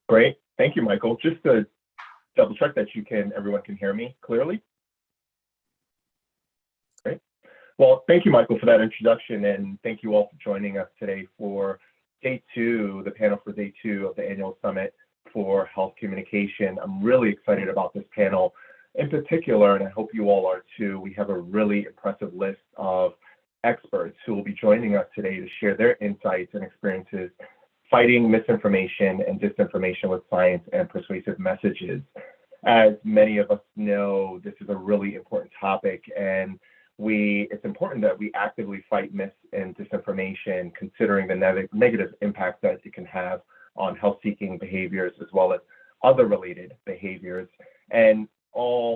Great. Thank you, Michael. Just to double check that everyone can hear me clearly. Great. Well, thank you, Michael, for that introduction, and thank you all for joining us today for day two, the panel for day two of the annual summit for health communication. I'm really excited about this panel in particular, and I hope you all are too. We have a really impressive list of experts who will be joining us today to share their insights and experiences fighting misinformation and disinformation with science and persuasive messages. As many of us know, this is a really important topic, and it's important that we actively fight myths and disinformation, considering the negative impact that it can have on health-seeking behaviors as well as other related behaviors. And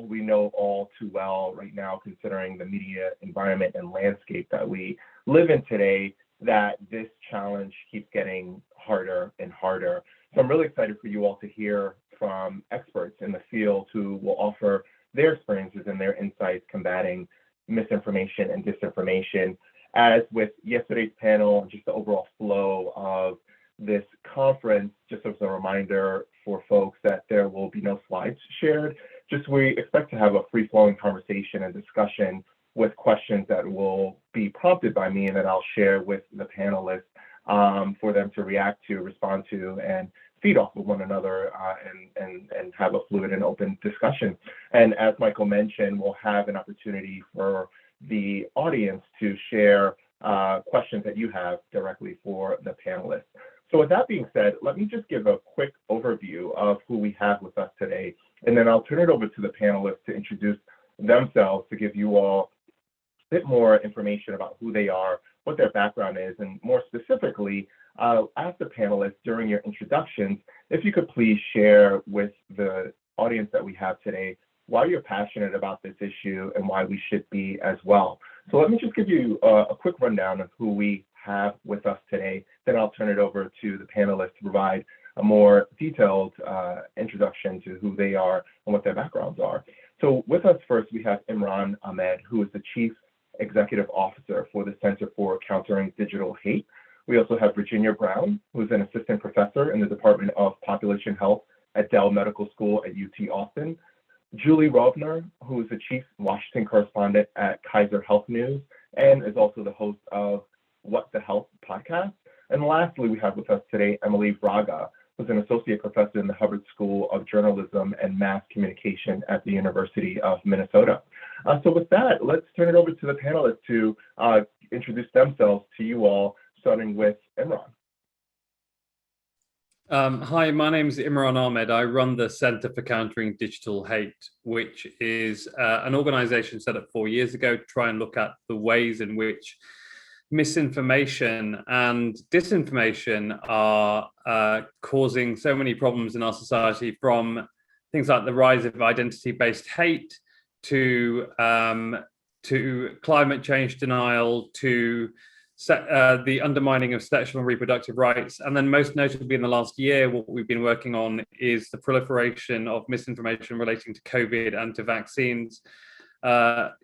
we know all too well right now, considering the media environment and landscape that we live in today, that this challenge keeps getting harder and harder. So I'm really excited for you all to hear from experts in the field who will offer their experiences and their insights combating misinformation and disinformation. As with yesterday's panel, just the overall flow of this conference, just as a reminder for folks that there will be no slides shared. We expect to have a free-flowing conversation and discussion with questions that will be prompted by me and that I'll share with the panelists for them to react to, respond to, and feed off of one another and have a fluid and open discussion. And as Michael mentioned, we'll have an opportunity for the audience to share questions that you have directly for the panelists. So with that being said, let me just give a quick overview of who we have with us today, and then I'll turn it over to the panelists to introduce themselves, to give you all a bit more information about who they are, what their background is, and more specifically, ask the panelists during your introductions, if you could please share with the audience that we have today why you're passionate about this issue and why we should be as well. So let me just give you a quick rundown of who we have with us today. Then I'll turn it over to the panelists to provide a more detailed introduction to who they are and what their backgrounds are. So with us first, we have Imran Ahmed, who is the Chief Executive Officer for the Center for Countering Digital Hate. We also have Virginia Brown, who's an assistant professor in the Department of Population Health at Dell Medical School at UT Austin. Julie Rovner, who is the Chief Washington Correspondent at Kaiser Health News and is also the host of What the Health podcast. And lastly, we have with us today Emily Braga, who's an associate professor in the Hubbard School of Journalism and Mass Communication at the University of Minnesota. So with that, let's turn it over to the panelists to introduce themselves to you all, starting with Imran. Hi, my name is Imran Ahmed. I run the Center for Countering Digital Hate, which is an organization set up 4 years ago to try and look at the ways in which misinformation and disinformation are causing so many problems in our society, from things like the rise of identity-based hate to climate change denial, to the undermining of sexual and reproductive rights. And then most notably in the last year, what we've been working on is the proliferation of misinformation relating to COVID and to vaccines.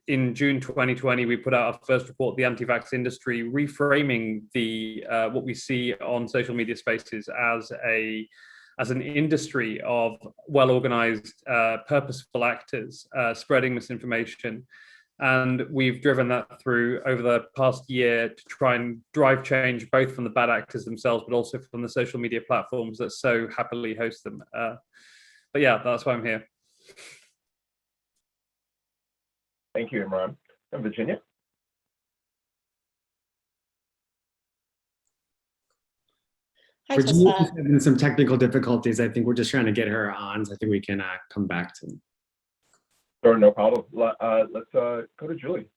In June 2020, we put out our first report, The Anti-Vax Industry, reframing what we see on social media spaces as an industry of well-organized, purposeful actors spreading misinformation. And we've driven that through over the past year to try and drive change, both from the bad actors themselves, but also from the social media platforms that so happily host them. But yeah, that's why I'm here. Thank you, Imran. And Virginia? Hi, Virginia's having some technical difficulties. I think we're just trying to get her on, so I think we can come back to them. Sure, no problem. Let's go to Julie.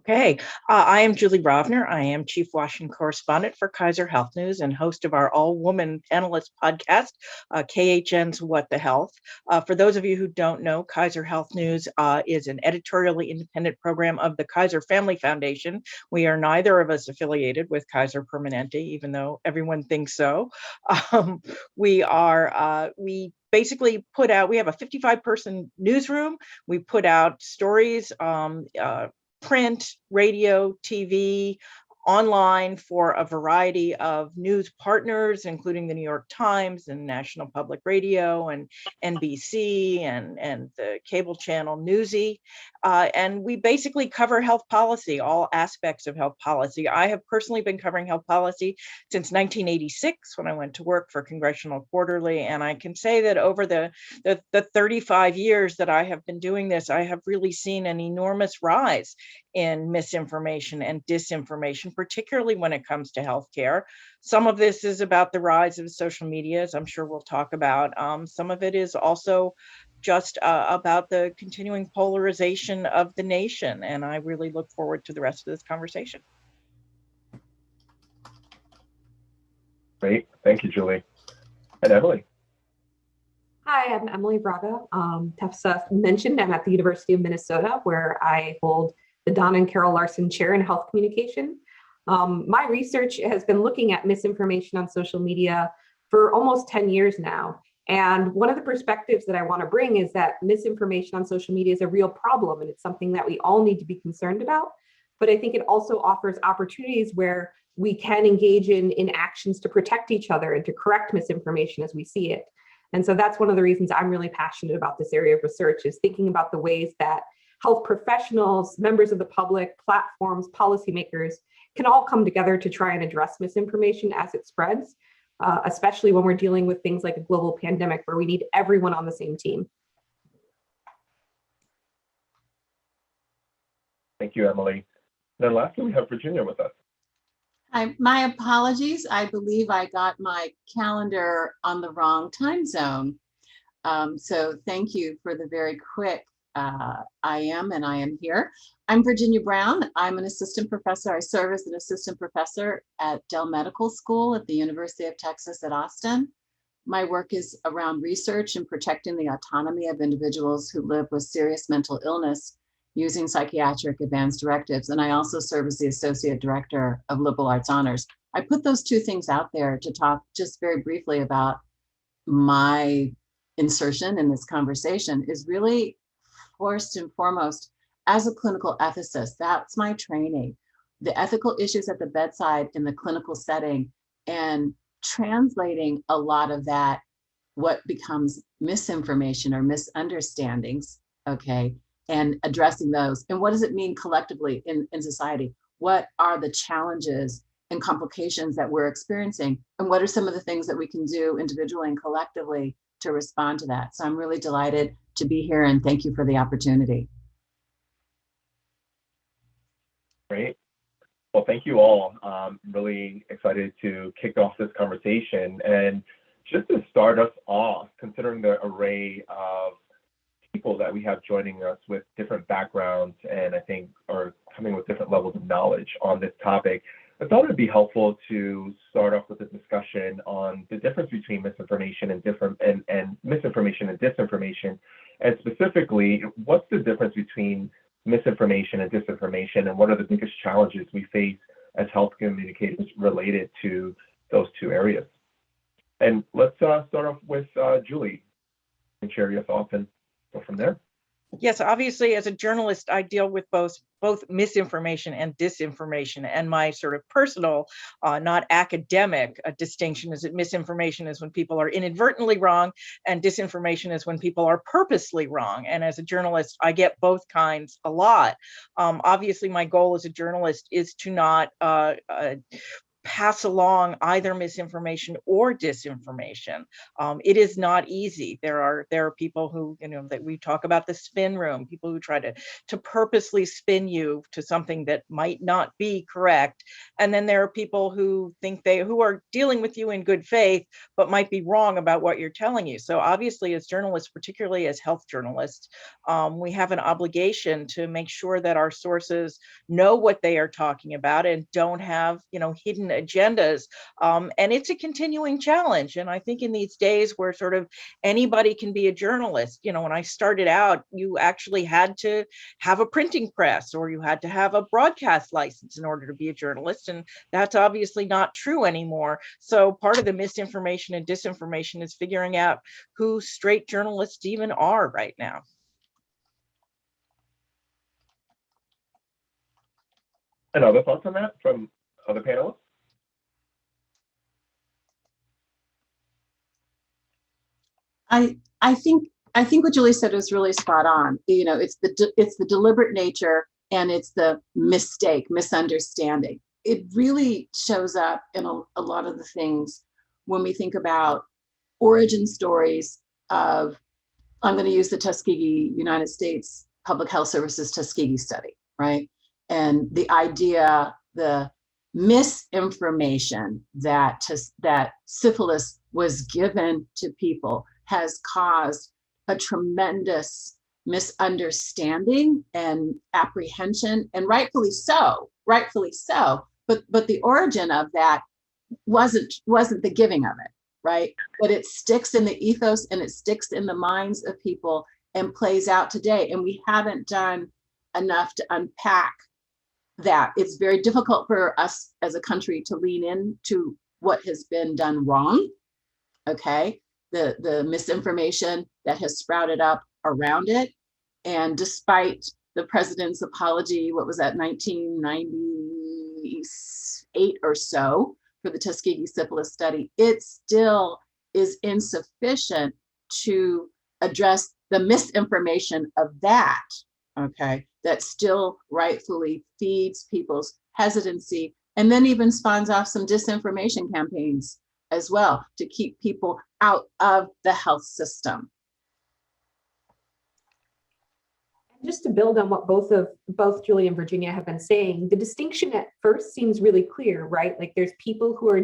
Okay, I am Julie Rovner. I am Chief Washington Correspondent for Kaiser Health News and host of our all-woman panelist podcast, KHN's What the Health. For those of you who don't know, Kaiser Health News is an editorially independent program of the Kaiser Family Foundation. We are neither of us affiliated with Kaiser Permanente, even though everyone thinks so. We basically put out, we have a 55-person newsroom. We put out stories, print, radio, TV, online for a variety of news partners, including the New York Times and National Public Radio and NBC and the cable channel Newsy. And we basically cover health policy, all aspects of health policy. I have personally been covering health policy since 1986 when I went to work for Congressional Quarterly. And I can say that over the 35 years that I have been doing this, I have really seen an enormous rise in misinformation and disinformation, particularly when it comes to healthcare. Some of this is about the rise of social media, as I'm sure we'll talk about. Some of it is also just about the continuing polarization of the nation. And I really look forward to the rest of this conversation. Great. Thank you, Julie. And Emily. Hi, I'm Emily Braga. Tesfa mentioned I'm at the University of Minnesota, where I hold the Donna and Carol Larson Chair in Health Communication. My research has been looking at misinformation on social media for almost 10 years now. And one of the perspectives that I want to bring is that misinformation on social media is a real problem, and it's something that we all need to be concerned about. But I think it also offers opportunities where we can engage in actions to protect each other and to correct misinformation as we see it. And so that's one of the reasons I'm really passionate about this area of research, is thinking about the ways that health professionals, members of the public, platforms, policymakers can all come together to try and address misinformation as it spreads, especially when we're dealing with things like a global pandemic where we need everyone on the same team. Thank you, Emily. Then lastly, we have Virginia with us. My apologies. I believe I got my calendar on the wrong time zone. So thank you for the very quick I am here. I'm Virginia Brown. I'm an assistant professor. I serve as an assistant professor at Dell Medical School at the University of Texas at Austin. My work is around research and protecting the autonomy of individuals who live with serious mental illness using psychiatric advance directives. And I also serve as the associate director of liberal arts honors. I put those two things out there to talk just very briefly about my insertion in this conversation is really first and foremost, as a clinical ethicist, that's my training, the ethical issues at the bedside in the clinical setting, and translating a lot of that, what becomes misinformation or misunderstandings, okay, and addressing those. And what does it mean collectively in society? What are the challenges and complications that we're experiencing? And what are some of the things that we can do individually and collectively to respond to that? So I'm really delighted to be here, and thank you for the opportunity. Great. Well, thank you all. I'm really excited to kick off this conversation. And just to start us off, considering the array of people that we have joining us with different backgrounds and I think are coming with different levels of knowledge on this topic, I thought it'd be helpful to start off with a discussion on the difference between misinformation and misinformation and disinformation, and specifically, what's the difference between misinformation and disinformation, and what are the biggest challenges we face as health communicators related to those two areas? And let's start off with Julie, and share your thoughts and go from there. Yes, obviously, as a journalist, I deal with both misinformation and disinformation. And my sort of personal, not academic distinction is that misinformation is when people are inadvertently wrong, and disinformation is when people are purposely wrong. And as a journalist, I get both kinds a lot. Obviously, my goal as a journalist is to not pass along either misinformation or disinformation. It is not easy. There are people who, that we talk about the spin room, people who try to purposely spin you to something that might not be correct. And then there are people who think who are dealing with you in good faith, but might be wrong about what you're telling you. So obviously, as journalists, particularly as health journalists, we have an obligation to make sure that our sources know what they are talking about and don't have, hidden agendas. And it's a continuing challenge. And I think in these days where sort of anybody can be a journalist, when I started out, you actually had to have a printing press or you had to have a broadcast license in order to be a journalist. And that's obviously not true anymore. So part of the misinformation and disinformation is figuring out who straight journalists even are right now. And other thoughts on that from other panelists? I think what Julie said was really spot on. You know, it's the deliberate nature, and it's the misunderstanding. It really shows up in a lot of the things when we think about origin stories of, I'm going to use the Tuskegee United States Public Health Services Tuskegee study, right? And the idea, the misinformation that syphilis was given to people has caused a tremendous misunderstanding and apprehension, and rightfully so. But the origin of that wasn't the giving of it, right? But it sticks in the ethos, and it sticks in the minds of people and plays out today. And we haven't done enough to unpack that. It's very difficult for us as a country to lean into what has been done wrong, okay? The misinformation that has sprouted up around it. And despite the president's apology, what was that, 1998 or so, for the Tuskegee syphilis study, it still is insufficient to address the misinformation of that, okay, that still rightfully feeds people's hesitancy, and then even spawns off some disinformation campaigns as well to keep people out of the health system. Just to build on what both Julie and Virginia have been saying, the distinction at first seems really clear, right? Like there's people who are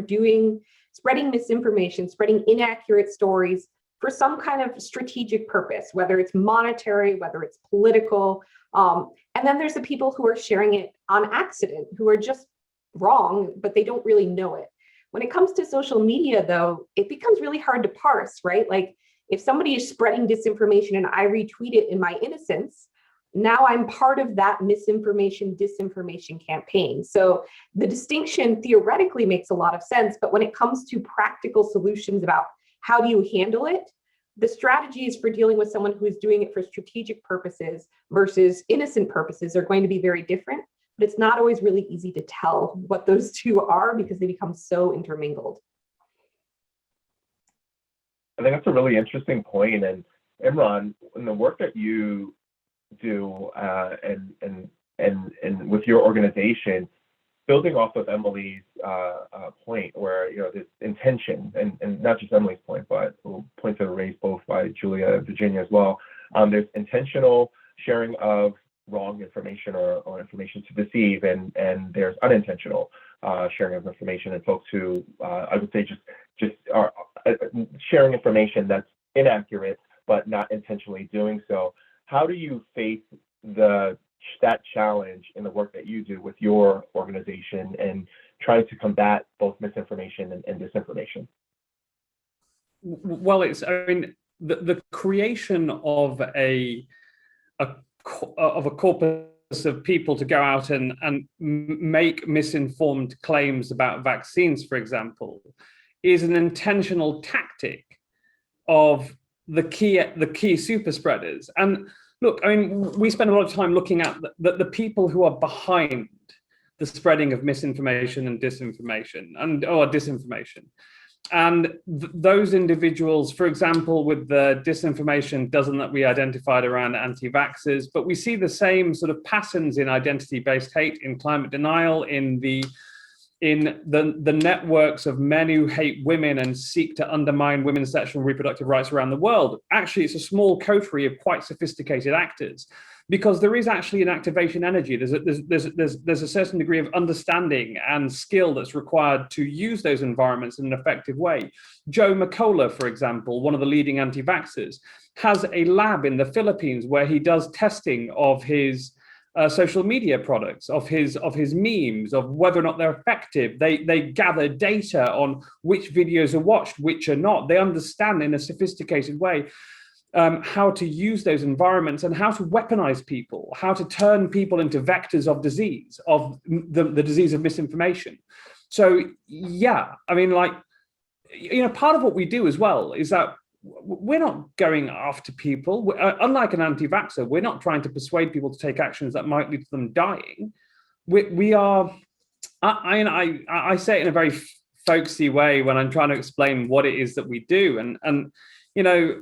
spreading misinformation, spreading inaccurate stories for some kind of strategic purpose, whether it's monetary, whether it's political. And then there's the people who are sharing it on accident, who are just wrong, but they don't really know it. When it comes to social media, though, it becomes really hard to parse, right? Like if somebody is spreading disinformation and I retweet it in my innocence, now I'm part of that misinformation, disinformation campaign. So the distinction theoretically makes a lot of sense, but when it comes to practical solutions about how do you handle it, the strategies for dealing with someone who is doing it for strategic purposes versus innocent purposes are going to be very different, but it's not always really easy to tell what those two are because they become so intermingled. I think that's a really interesting point. And Imran, in the work that you do and with your organization, building off of Emily's point, where there's intention, and not just Emily's point, but points that were raised both by Julia and Virginia as well. There's intentional sharing of wrong information or information to deceive, and there's unintentional sharing of information, and folks who I would say just are sharing information that's inaccurate but not intentionally doing so. How do you face that challenge in the work that you do with your organization and trying to combat both misinformation and disinformation? Well, the creation of a corpus of people to go out and make misinformed claims about vaccines, for example, is an intentional tactic of the key super spreaders. And look, we spend a lot of time looking at the people who are behind the spreading of misinformation and disinformation disinformation. And those individuals, for example, with the disinformation dozen that we identified around anti-vaxxers, but we see the same sort of patterns in identity-based hate, in climate denial, in the networks of men who hate women and seek to undermine women's sexual and reproductive rights around the world. Actually, it's a small coterie of quite sophisticated actors, because there is actually an activation energy. There's a certain degree of understanding and skill that's required to use those environments in an effective way. Joe McCullough, for example, one of the leading anti-vaxxers, has a lab in the Philippines where he does testing of his social media products, of his memes, of whether or not they're effective. They gather data on which videos are watched, which are not. They understand in a sophisticated way how to use those environments and how to weaponize people, how to turn people into vectors of disease, of the disease of misinformation. So yeah, part of what we do as well is that we're not going after people. Unlike an anti-vaxxer, we're not trying to persuade people to take actions that might lead to them dying. We are I say it in a very folksy way when I'm trying to explain what it is that we do. And you know,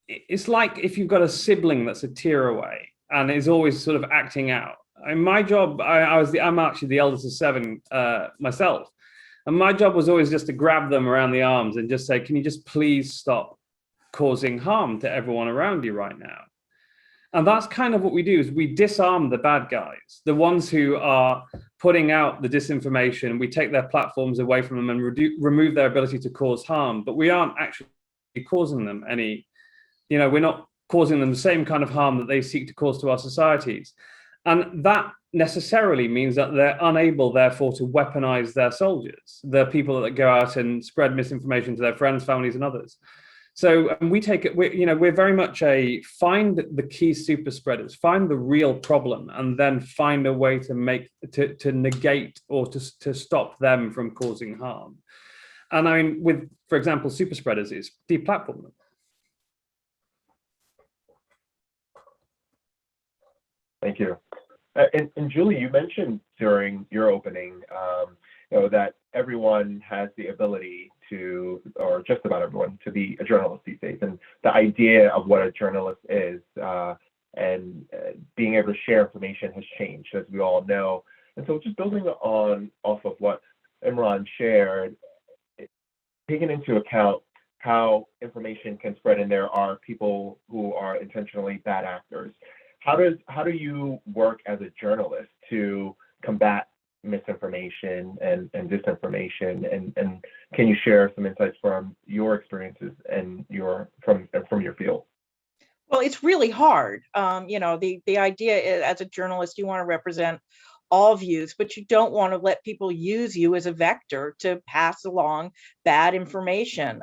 it's like if you've got a sibling that's a tear away and is always sort of acting out. And my job, I'm actually the eldest of seven myself. And my job was always just to grab them around the arms and just say, can you just please stop causing harm to everyone around you right now? And that's kind of what we do, is we disarm the bad guys, the ones who are putting out the disinformation. We take their platforms away from them and remove their ability to cause harm, but we aren't actually causing them any, we're not causing them the same kind of harm that they seek to cause to our societies. And that necessarily means that they're unable, therefore, to weaponize their soldiers, the people that go out and spread misinformation to their friends, families, and others. So we take it, we're very much find the key super spreaders, find the real problem, and then find a way to negate or to stop them from causing harm. And I mean, with, for example, super spreaders is deplatform them. Thank you. And Julie, you mentioned during your opening, that everyone has the ability to, or just about everyone, to be a journalist these days. And the idea of what a journalist is and being able to share information has changed, as we all know. And so just building off of what Imran shared, taking into account how information can spread, and there are people who are intentionally bad actors. How do you work as a journalist to combat misinformation and disinformation, and can you share some insights from your experiences and from your field? Well, it's really hard. The idea is, as a journalist, you want to represent all views, but you don't want to let people use you as a vector to pass along bad information.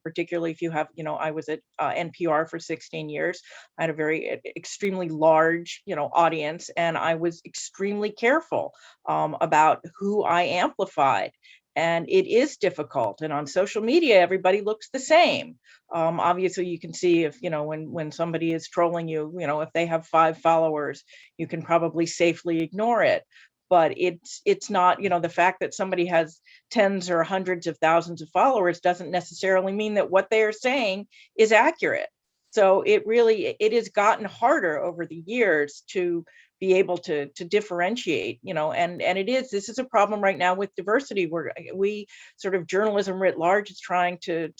Particularly if you have, I was at NPR for 16 years. I had a very extremely large, audience, and I was extremely careful about who I amplified. And it is difficult. And on social media, everybody looks the same. Obviously, you can see if, when somebody is trolling you, if they have 5 followers, you can probably safely ignore it. But it's not, the fact that somebody has tens or hundreds of thousands of followers doesn't necessarily mean that what they are saying is accurate. So it has gotten harder over the years to be able to differentiate, and this is a problem right now with diversity, where we sort of journalism writ large is trying to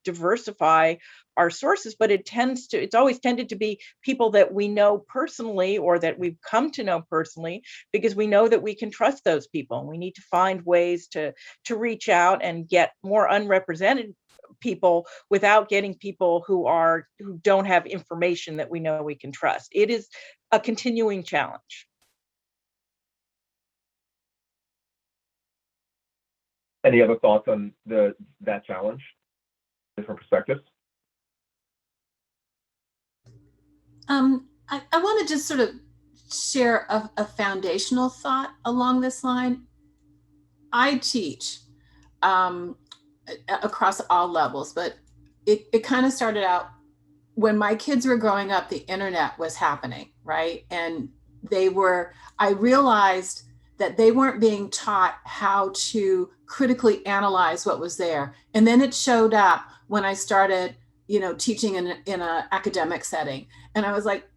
diversify our sources, but it's always tended to be people that we know personally or that we've come to know personally, because we know that we can trust those people. And we need to find ways to reach out and get more unrepresented people without getting people who don't have information that we know we can trust. It is a continuing challenge. Any other thoughts on that challenge? Different perspectives? I want to just sort of share a foundational thought along this line. I teach across all levels, but it kind of started out when my kids were growing up. The internet was happening, right? And I realized that they weren't being taught how to critically analyze what was there. And then it showed up when I started, teaching in an academic setting. And I was like,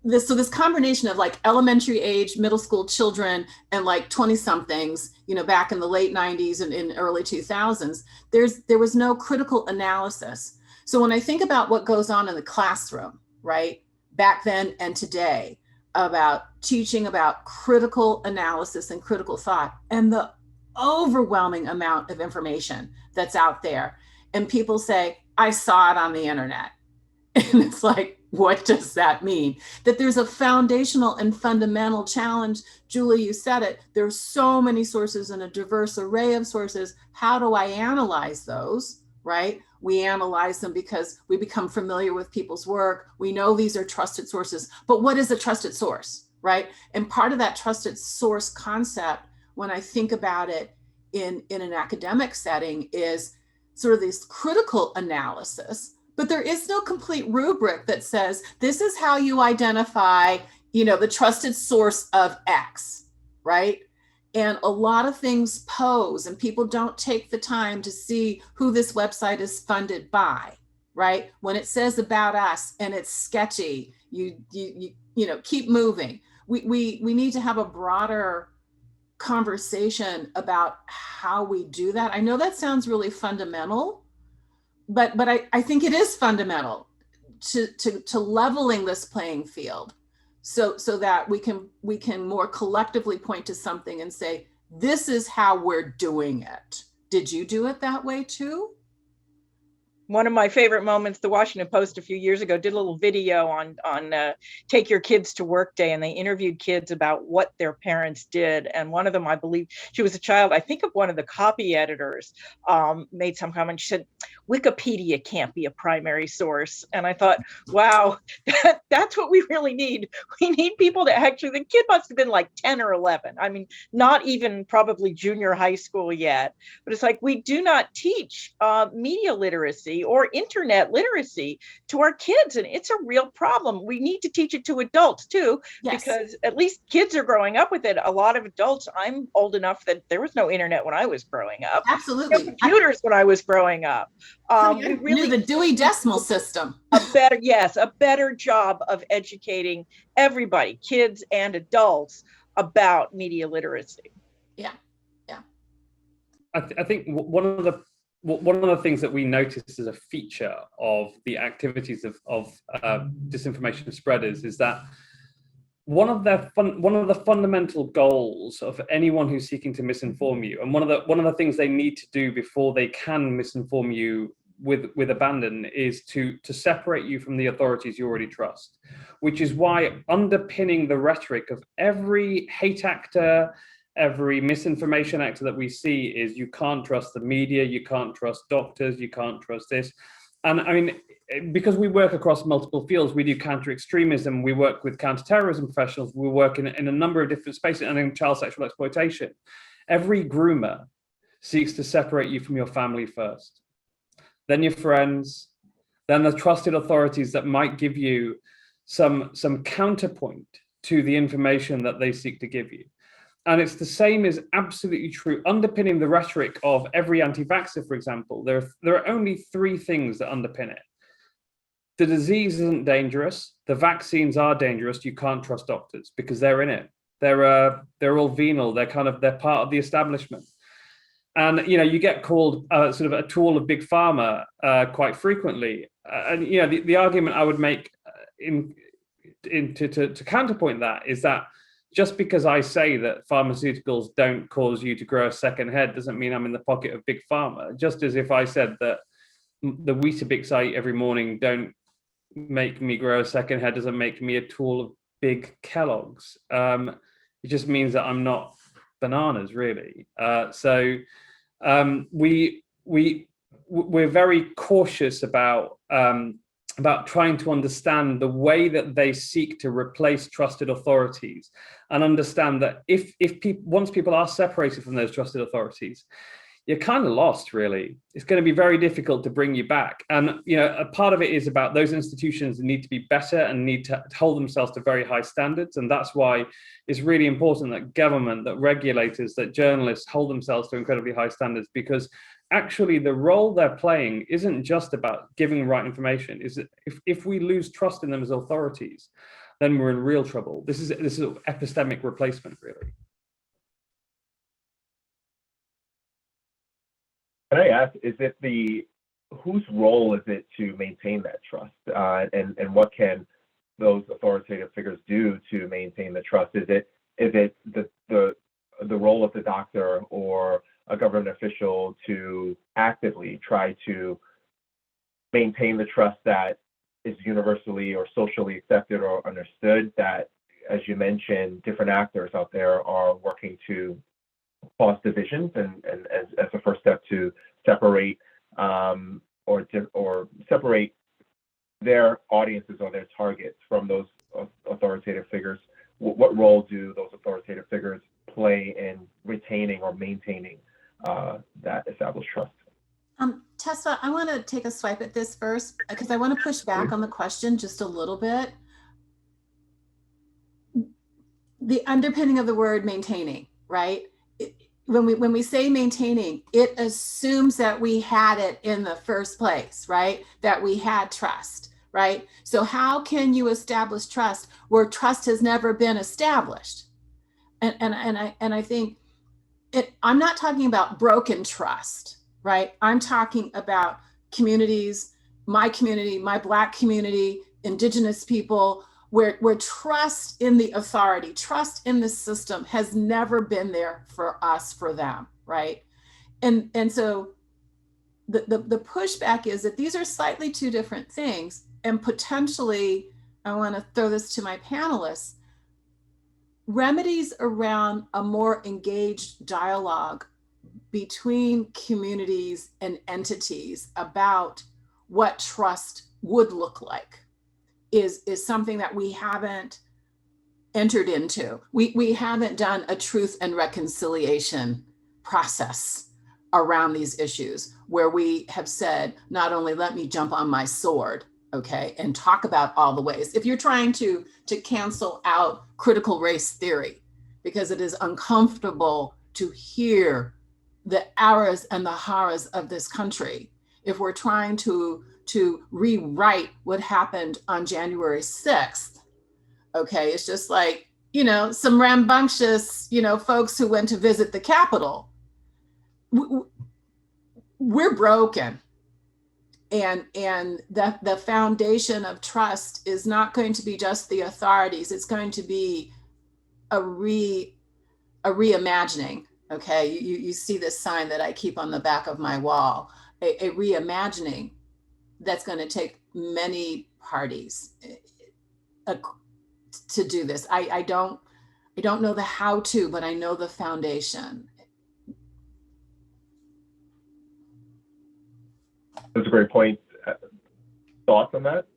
this combination of like elementary age, middle school children and like 20 somethings, back in the late 90s and in early 2000s, there was no critical analysis. So when I think about what goes on in the classroom, right, back then and today, about teaching about critical analysis and critical thought and the overwhelming amount of information that's out there. And people say, I saw it on the internet. And it's like, what does that mean? That there's a foundational and fundamental challenge. Julie, you said it. There's so many sources and a diverse array of sources. How do I analyze those, right? We analyze them because we become familiar with people's work. We know these are trusted sources, but what is a trusted source, right? And part of that trusted source concept, when I think about it in an academic setting, is sort of this critical analysis. But there is no complete rubric that says, this is how you identify, the trusted source of X, right? And a lot of things pose, and people don't take the time to see who this website is funded by, right? When it says about us and it's sketchy, you know, keep moving. We need to have a broader conversation about how we do that. I know that sounds really fundamental, but I think it is fundamental to leveling this playing field, so that we can more collectively point to something and say, this is how we're doing it. Did you do it that way too? One of my favorite moments, the Washington Post a few years ago did a little video on Take Your Kids to Work Day, and they interviewed kids about what their parents did. And one of them, I believe she was a child, I think of one of the copy editors, made some comment. She said, Wikipedia can't be a primary source. And I thought, wow, that's what we really need. We need people to actually, the kid must have been like 10 or 11. I mean, not even probably junior high school yet. But it's like, we do not teach media literacy or internet literacy to our kids, and it's a real problem. We need to teach it to adults too, Yes. Because at least kids are growing up with it. A lot of adults, I'm old enough that there was no internet when I was growing up. Absolutely. No computers when I was growing up. We really knew the Dewey Decimal System. a better job of educating everybody, kids and adults, about media literacy. Yeah. I think one of the things that we noticed as a feature of the activities of disinformation spreaders is that one of the fundamental goals of anyone who's seeking to misinform you, and one of the things they need to do before they can misinform you with abandon, is to separate you from the authorities you already trust, which is why underpinning the rhetoric of every hate actor, every misinformation actor that we see is, you can't trust the media, you can't trust doctors, you can't trust this. And I mean, because we work across multiple fields, we do counter-extremism, we work with counter-terrorism professionals, we work in a number of different spaces, and in child sexual exploitation. Every groomer seeks to separate you from your family first, then your friends, then the trusted authorities that might give you some counterpoint to the information that they seek to give you. And it's the same is absolutely true. Underpinning the rhetoric of every anti-vaxxer, for example, there are only three things that underpin it. The disease isn't dangerous. The vaccines are dangerous. You can't trust doctors because they're in it. They're all venal. They're part of the establishment. And you get called sort of a tool of big pharma quite frequently. And the argument I would make to counterpoint that is that just because I say that pharmaceuticals don't cause you to grow a second head doesn't mean I'm in the pocket of big pharma. Just as if I said that the Weetabix I eat every morning don't make me grow a second head doesn't make me a tool of big Kellogg's. It just means that I'm not bananas, really. So we're very cautious about trying to understand the way that they seek to replace trusted authorities, and understand that once people are separated from those trusted authorities, you're kind of lost, really. It's going to be very difficult to bring you back. And a part of it is about those institutions that need to be better and need to hold themselves to very high standards. And that's why it's really important that government, that regulators, that journalists hold themselves to incredibly high standards, because actually the role they're playing isn't just about giving right information. Is that if we lose trust in them as authorities, then we're in real trouble. This is epistemic replacement, really. Can I ask, whose role is it to maintain that trust, and what can those authoritative figures do to maintain the trust? Is it the role of the doctor or a government official to actively try to maintain the trust that is universally or socially accepted or understood, that, as you mentioned, different actors out there are working to cause divisions and as a first step to separate or separate their audiences or their targets from those authoritative figures? What role do those authoritative figures play in retaining or maintaining that established trust? Tesfa, I want to take a swipe at this first, because I want to push back on the question just a little bit. The underpinning of the word maintaining, right, when we say maintaining, it assumes that we had it in the first place, right? That we had trust, right? So how can you establish trust where trust has never been established? And I think I'm not talking about broken trust, right? I'm talking about communities, my community, my Black community, Indigenous people, where trust in the authority, trust in the system has never been there for us, for them, right? And so the pushback is that these are slightly two different things, and potentially, I want to throw this to my panelists, remedies around a more engaged dialogue between communities and entities about what trust would look like is something that we haven't entered into. We haven't done a truth and reconciliation process around these issues where we have said, not only let me jump on my sword, okay, and talk about all the ways. If you're trying to cancel out critical race theory because it is uncomfortable to hear the auras and the horrors of this country, if we're trying to rewrite what happened on January 6th, okay, it's just like, some rambunctious, folks who went to visit the Capitol. We're broken. And the foundation of trust is not going to be just the authorities. It's going to be a reimagining. Okay, you see this sign that I keep on the back of my wall, a reimagining that's going to take many parties to do this. I don't know the how to, but I know the foundation. That's a great point. Thoughts on that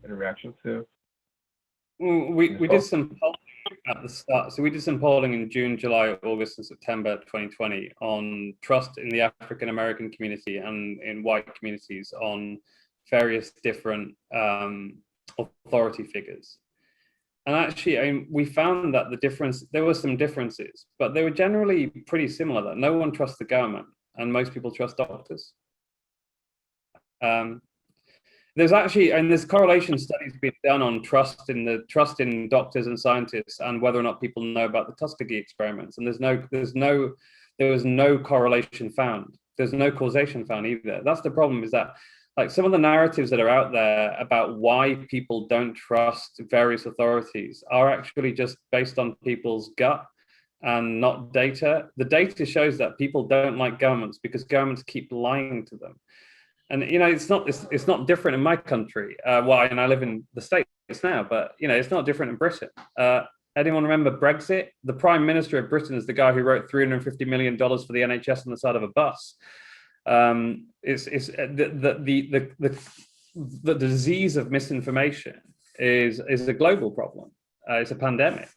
in reaction to? We did some polling at the start. So we did some polling in June, July, August, and September 2020 on trust in the African American community and in white communities on various different authority figures. And actually, we found that there were some differences, but they were generally pretty similar. That no one trusts the government, and most people trust doctors. There's actually, and there's correlation studies being done on trust in doctors and scientists, and whether or not people know about the Tuskegee experiments. And there was no correlation found. There's no causation found either. That's the problem, is that like some of the narratives that are out there about why people don't trust various authorities are actually just based on people's gut and not data. The data shows that people don't like governments because governments keep lying to them. And it's not different in my country. And I live in the States now, but it's not different in Britain. Anyone remember Brexit? The Prime Minister of Britain is the guy who wrote $350 million for the NHS on the side of a bus. It's the disease of misinformation is a global problem. It's a pandemic.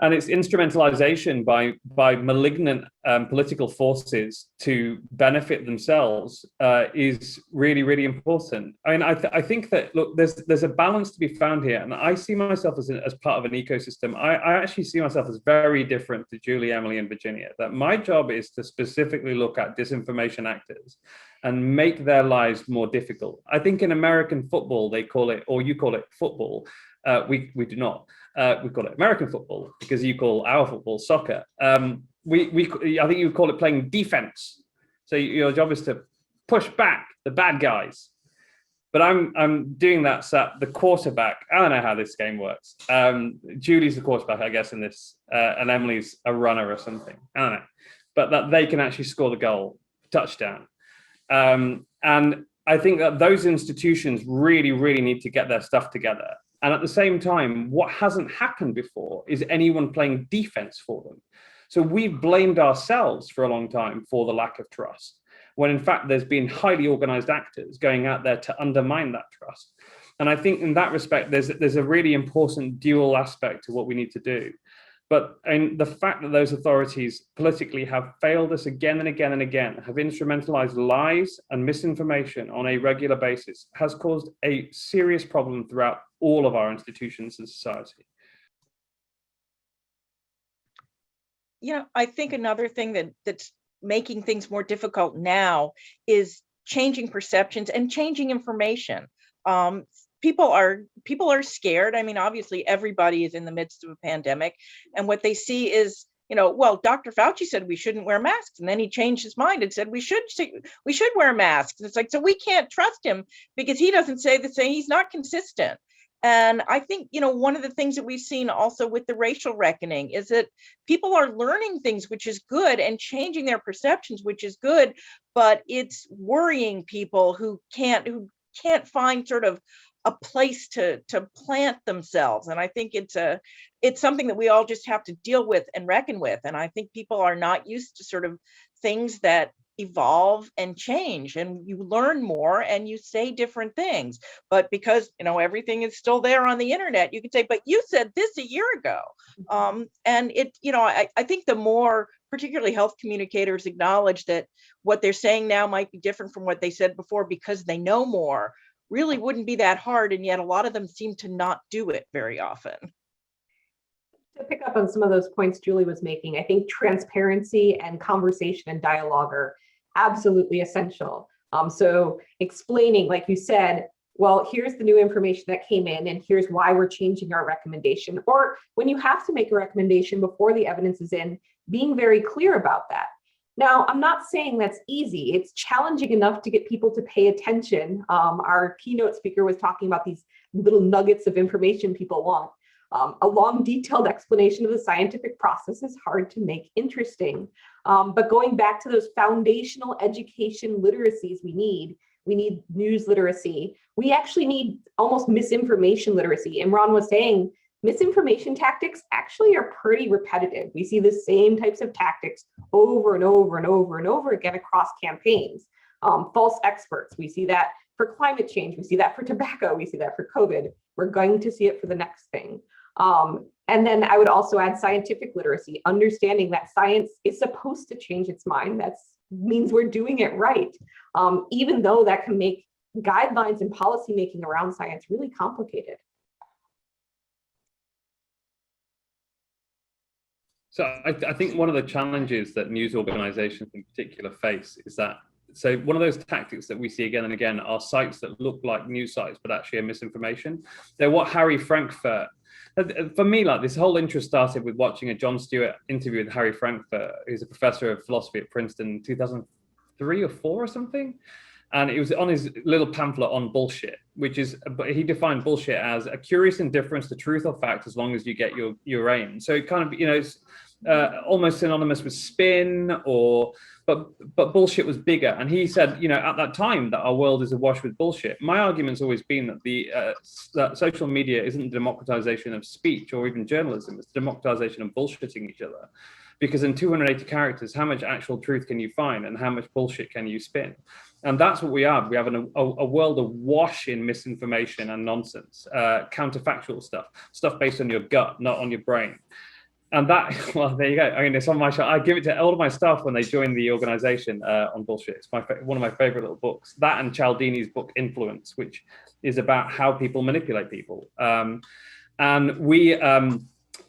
And its instrumentalization by malignant political forces to benefit themselves is really, really important. I mean, I think that, look, there's a balance to be found here. And I see myself as part of an ecosystem. I actually see myself as very different to Julie, Emily, and Virginia. That my job is to specifically look at disinformation actors and make their lives more difficult. I think in American football, they call it, or you call it football. We do not. We call it American football because you call our football soccer. I think you call it playing defense. So your job is to push back the bad guys. But I'm doing that so that the quarterback, I don't know how this game works. Julie's the quarterback, I guess, in this, and Emily's a runner or something. I don't know. But that they can actually score the goal, touchdown. And I think that those institutions really, really need to get their stuff together. And at the same time, what hasn't happened before is anyone playing defense for them. So we've blamed ourselves for a long time for the lack of trust, when in fact there's been highly organized actors going out there to undermine that trust. And I think in that respect, there's a really important dual aspect to what we need to do. But the fact that those authorities politically have failed us again and again and again, have instrumentalized lies and misinformation on a regular basis, has caused a serious problem throughout all of our institutions and society. I think another thing that's making things more difficult now is changing perceptions and changing information. People are scared. I mean, obviously, everybody is in the midst of a pandemic, and what they see is, well, Dr. Fauci said we shouldn't wear masks, and then he changed his mind and said we should wear masks. And it's like, so we can't trust him because he doesn't say the same. He's not consistent. And I think, one of the things that we've seen also with the racial reckoning is that people are learning things, which is good, and changing their perceptions, which is good, but it's worrying people who can't find sort of a place to plant themselves. And I think it's something that we all just have to deal with and reckon with. And I think people are not used to sort of things that evolve and change, and you learn more and you say different things. But because everything is still there on the internet, you can say, but you said this a year ago. And I think the more particularly health communicators acknowledge that what they're saying now might be different from what they said before because they know more, really wouldn't be that hard. And yet a lot of them seem to not do it very often. To pick up on some of those points Julie was making, I think transparency and conversation and dialogue are absolutely essential. So explaining, like you said, well, here's the new information that came in and here's why we're changing our recommendation. Or when you have to make a recommendation before the evidence is in, being very clear about that. Now, I'm not saying that's easy. It's challenging enough to get people to pay attention. Our keynote speaker was talking about these little nuggets of information people want. A long, detailed explanation of the scientific process is hard to make interesting. But going back to those foundational education literacies we need news literacy. We actually need almost misinformation literacy. Imran was saying misinformation tactics actually are pretty repetitive. We see the same types of tactics over and over and over and over again across campaigns. False experts, we see that for climate change, we see that for tobacco, we see that for COVID. We're going to see it for the next thing. And then I would also add scientific literacy, understanding that science is supposed to change its mind. That means we're doing it right, even though that can make guidelines and policy making around science really complicated. So I think one of the challenges that news organizations in particular face is that, so one of those tactics that we see again and again are sites that look like news sites, but actually are misinformation. They're what Harry Frankfurt, for me, like this whole interest started with watching a Jon Stewart interview with Harry Frankfurt, who's a professor of philosophy at Princeton in 2003 or 4 or something. And it was on his little pamphlet on bullshit, which is, he defined bullshit as a curious indifference to truth or fact as long as you get your aim. So it kind of, it's almost synonymous with spin, but bullshit was bigger. And he said, at that time that our world is awash with bullshit. My argument's always been that that social media isn't the democratization of speech or even journalism, it's the democratization of bullshitting each other. Because in 280 characters, how much actual truth can you find and how much bullshit can you spin? And that's what we have. We have a world awash in misinformation and nonsense, counterfactual stuff based on your gut, not on your brain. And that, well, there you go. I mean, it's on my show. I give it to all of my staff when they join the organization on bullshit. It's one of my favorite little books. That and Cialdini's book, Influence, which is about how people manipulate people. And we,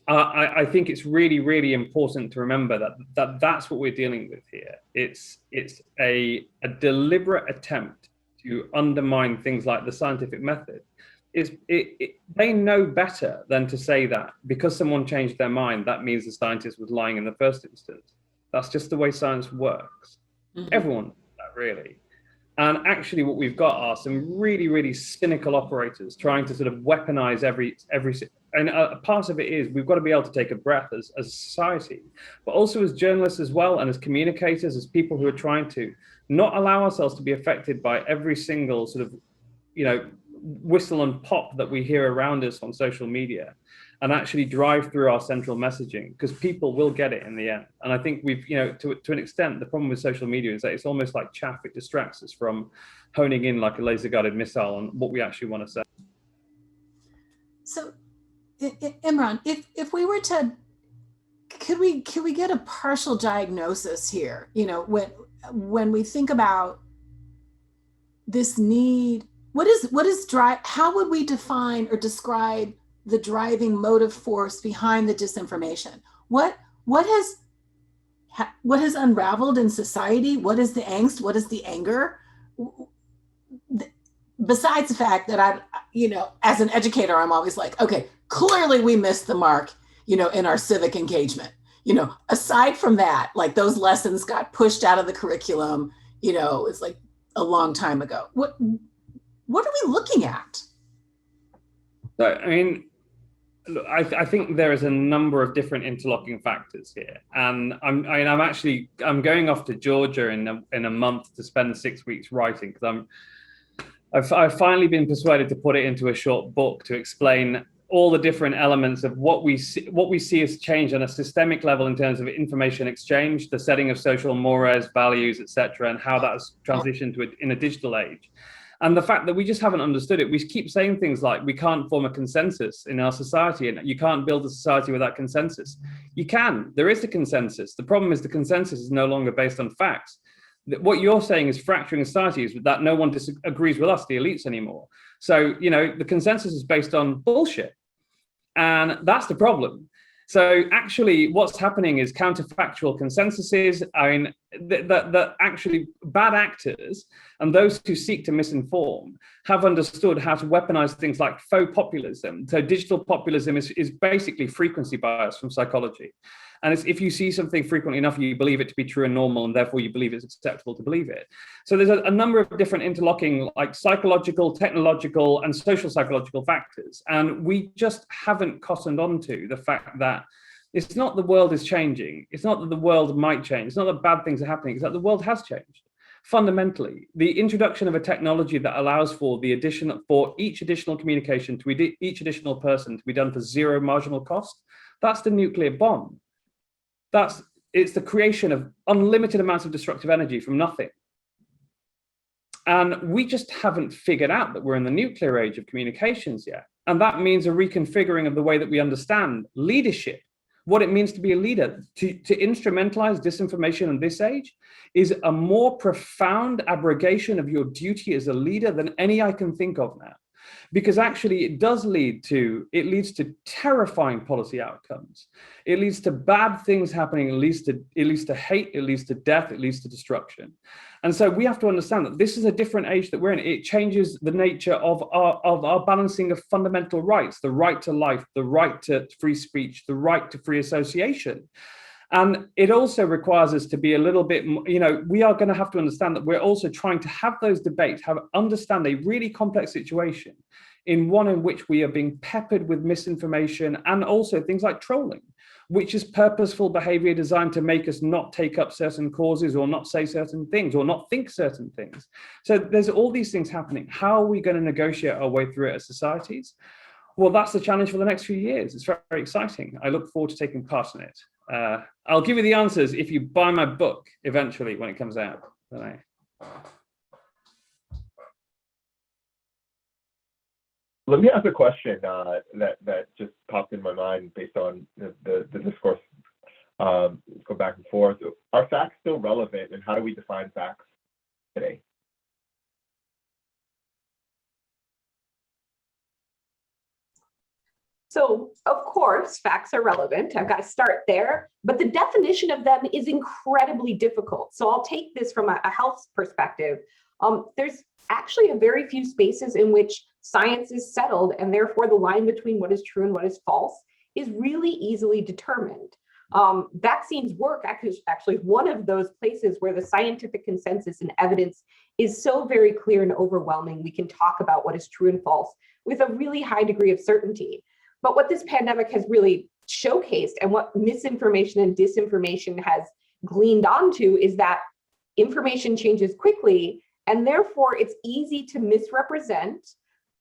I think it's really, really important to remember that's what we're dealing with here. It's a deliberate attempt to undermine things like the scientific method. They know better than to say that because someone changed their mind, that means the scientist was lying in the first instance. That's just the way science works. Mm-hmm. Everyone knows that, really. And actually what we've got are some really, really cynical operators trying to sort of weaponize every and a part of it is we've got to be able to take a breath as a society, but also as journalists as well, and as communicators, as people who are trying to not allow ourselves to be affected by every single sort of, whistle and pop that we hear around us on social media, and actually drive through our central messaging, because people will get it in the end. And I think we've, to an extent, the problem with social media is that it's almost like chaff. It distracts us from honing in like a laser guided missile on what we actually want to say. So Imran, if we were to, could we get a partial diagnosis here? When we think about this need, how would we define or describe the driving motive force behind the disinformation? What has what has unraveled in society? What is the angst? What is the anger? Besides the fact that as an educator, I'm always like, okay, clearly we missed the mark, in our civic engagement. Aside from that, like those lessons got pushed out of the curriculum, it's like a long time ago. What are we looking at? So, I mean, look, I think there is a number of different interlocking factors here, and I'm going off to Georgia in a month to spend 6 weeks writing, because I've finally been persuaded to put it into a short book to explain all the different elements of what we see as change on a systemic level in terms of information exchange, the setting of social mores, values, etc., and how that's transitioned in a digital age. And the fact that we just haven't understood it. We keep saying things like we can't form a consensus in our society, and you can't build a society without consensus. You can. There is a consensus. The problem is the consensus is no longer based on facts. What you're saying is fracturing societies, that no one disagrees with us, the elites, anymore. So, the consensus is based on bullshit. And that's the problem. So actually what's happening is counterfactual consensuses. I mean, that actually bad actors and those who seek to misinform have understood how to weaponize things like faux populism. So digital populism is basically frequency bias from psychology. And it's, if you see something frequently enough, you believe it to be true and normal, and therefore you believe it's acceptable to believe it. So there's a number of different interlocking, like psychological, technological, and social psychological factors. And we just haven't cottoned on to the fact that it's not the world is changing. It's not that the world might change. It's not that bad things are happening. It's that the world has changed. Fundamentally, the introduction of a technology that allows for each additional communication to each additional person to be done for zero marginal cost, that's the nuclear bomb. It's the creation of unlimited amounts of destructive energy from nothing. And we just haven't figured out that we're in the nuclear age of communications yet. And that means a reconfiguring of the way that we understand leadership, what it means to be a leader. To instrumentalize disinformation in this age is a more profound abrogation of your duty as a leader than any I can think of now. Because actually it leads to terrifying policy outcomes. It leads to bad things happening. It leads to hate, it leads to death, it leads to destruction. And so we have to understand that this is a different age that we're in. It changes the nature of our balancing of fundamental rights, the right to life, the right to free speech, the right to free association. And it also requires us to be a little bit, we are going to have to understand that we're also trying to have those debates, understand a really complex situation in one in which we are being peppered with misinformation and also things like trolling, which is purposeful behavior designed to make us not take up certain causes or not say certain things or not think certain things. So there's all these things happening. How are we going to negotiate our way through it as societies? Well, that's the challenge for the next few years. It's very, very exciting. I look forward to taking part in it. I'll give you the answers if you buy my book eventually when it comes out. Let me ask a question that just popped in my mind based on the discourse. Let's go back and forth. Are facts still relevant, and how do we define facts today? So, of course, facts are relevant. I've got to start there, but the definition of them is incredibly difficult. So I'll take this from a health perspective. There's actually a very few spaces in which science is settled, and therefore the line between what is true and what is false is really easily determined. Vaccines work actually one of those places where the scientific consensus and evidence is so very clear and overwhelming. We can talk about what is true and false with a really high degree of certainty. But what this pandemic has really showcased and what misinformation and disinformation has gleaned onto is that information changes quickly, and therefore it's easy to misrepresent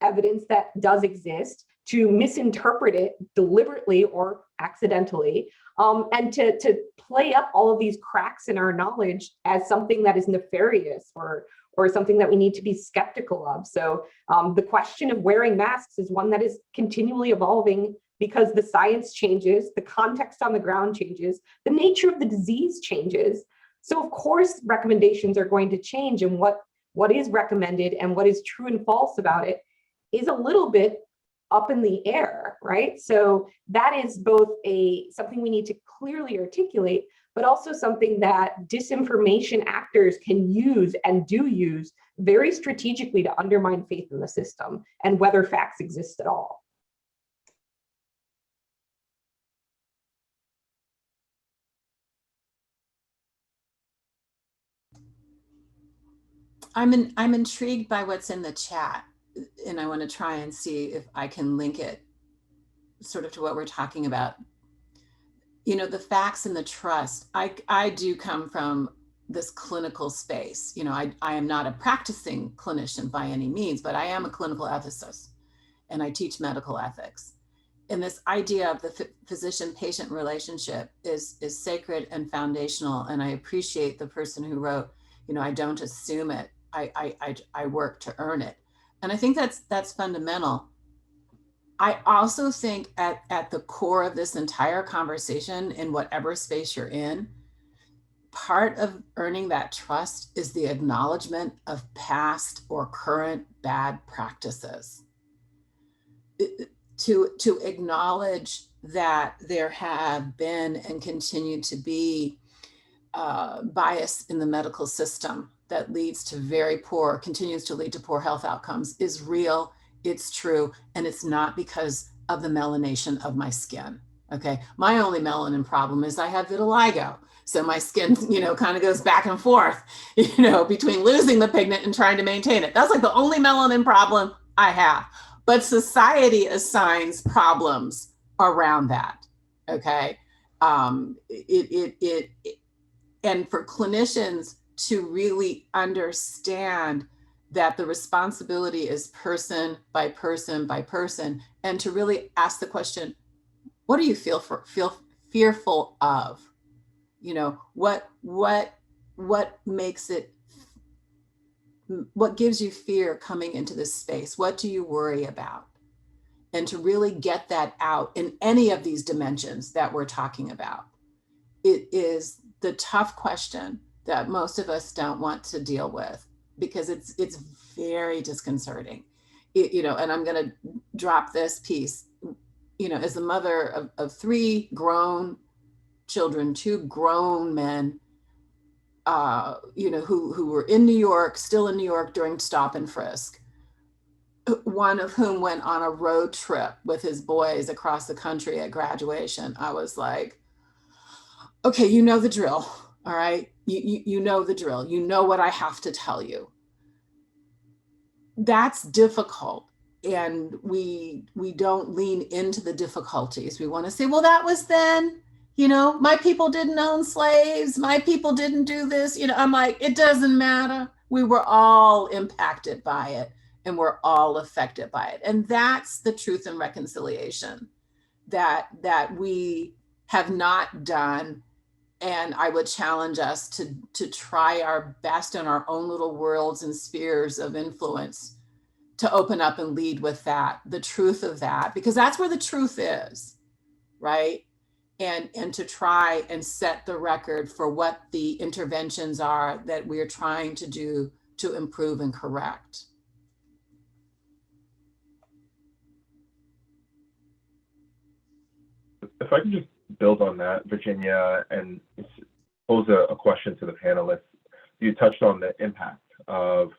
evidence that does exist, to misinterpret it deliberately or accidentally, and to play up all of these cracks in our knowledge as something that is nefarious or something that we need to be skeptical of. So the question of wearing masks is one that is continually evolving because the science changes, the context on the ground changes, the nature of the disease changes. So of course, recommendations are going to change, and what is recommended and what is true and false about it is a little bit up in the air, right? So that is both something we need to clearly articulate, but also something that disinformation actors can use and do use very strategically to undermine faith in the system and whether facts exist at all. I'm intrigued by what's in the chat, and I want to try and see if I can link it sort of to what we're talking about. You know, the facts and the trust. I do come from this clinical space. You know, I am not a practicing clinician by any means, but I am a clinical ethicist, and I teach medical ethics. And this idea of the physician-patient relationship is sacred and foundational. And I appreciate the person who wrote, you know, I don't assume it. I work to earn it. And I think that's fundamental. I also think at the core of this entire conversation, in whatever space you're in, part of earning that trust is the acknowledgement of past or current bad practices. To acknowledge that there have been and continue to be bias in the medical system that leads to continues to lead to poor health outcomes is real, it's true, and it's not because of the melanation of my skin, okay? My only melanin problem is I have vitiligo. So my skin, you know, kind of goes back and forth, you know, between losing the pigment and trying to maintain it. That's like the only melanin problem I have. But society assigns problems around that, okay? And for clinicians to really understand that the responsibility is person by person by person, and to really ask the question, what do you feel fearful of? You know, what makes it, what gives you fear coming into this space? What do you worry about? And to really get that out in any of these dimensions that we're talking about. It is the tough question that most of us don't want to deal with, because it's very disconcerting. You know, and I'm going to drop this piece. You know, as the mother of 3 grown children, 2 grown men, you know, who were in New York, still in New York during stop and frisk, one of whom went on a road trip with his boys across the country at graduation. I was like, okay, you know the drill, all right? You know the drill. You know what I have to tell you. That's difficult. And we don't lean into the difficulties. We want to say, well, that was then, you know, my people didn't own slaves. My people didn't do this. You know, I'm like, it doesn't matter. We were all impacted by it, and we're all affected by it. And that's the truth and reconciliation that we have not done. And I would challenge us to try our best in our own little worlds and spheres of influence to open up and lead with that, the truth of that, because that's where the truth is, right? And to try and set the record for what the interventions are that we're trying to do to improve and correct. If I can just build on that, Virginia, and pose a question to the panelists. You touched on the impact of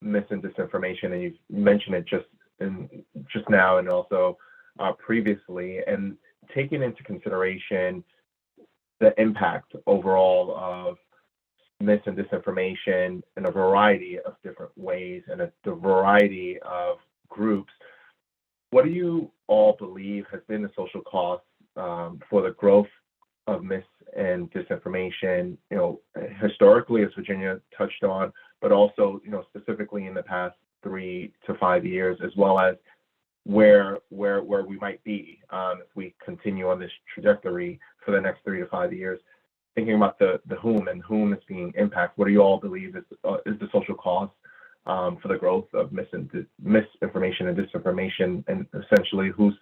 mis and disinformation, and you mentioned it just now and also previously, and taking into consideration the impact overall of mis and disinformation in a variety of different ways and a variety of groups. What do you all believe has been the social cost for the growth of mis and disinformation, you know, historically, as Virginia touched on, but also, you know, specifically in the past 3 to 5 years, as well as where we might be if we continue on this trajectory for the next 3 to 5 years? Thinking about the whom and whom is being impacted, what do you all believe is the social cost for the growth of misinformation and disinformation, and essentially who's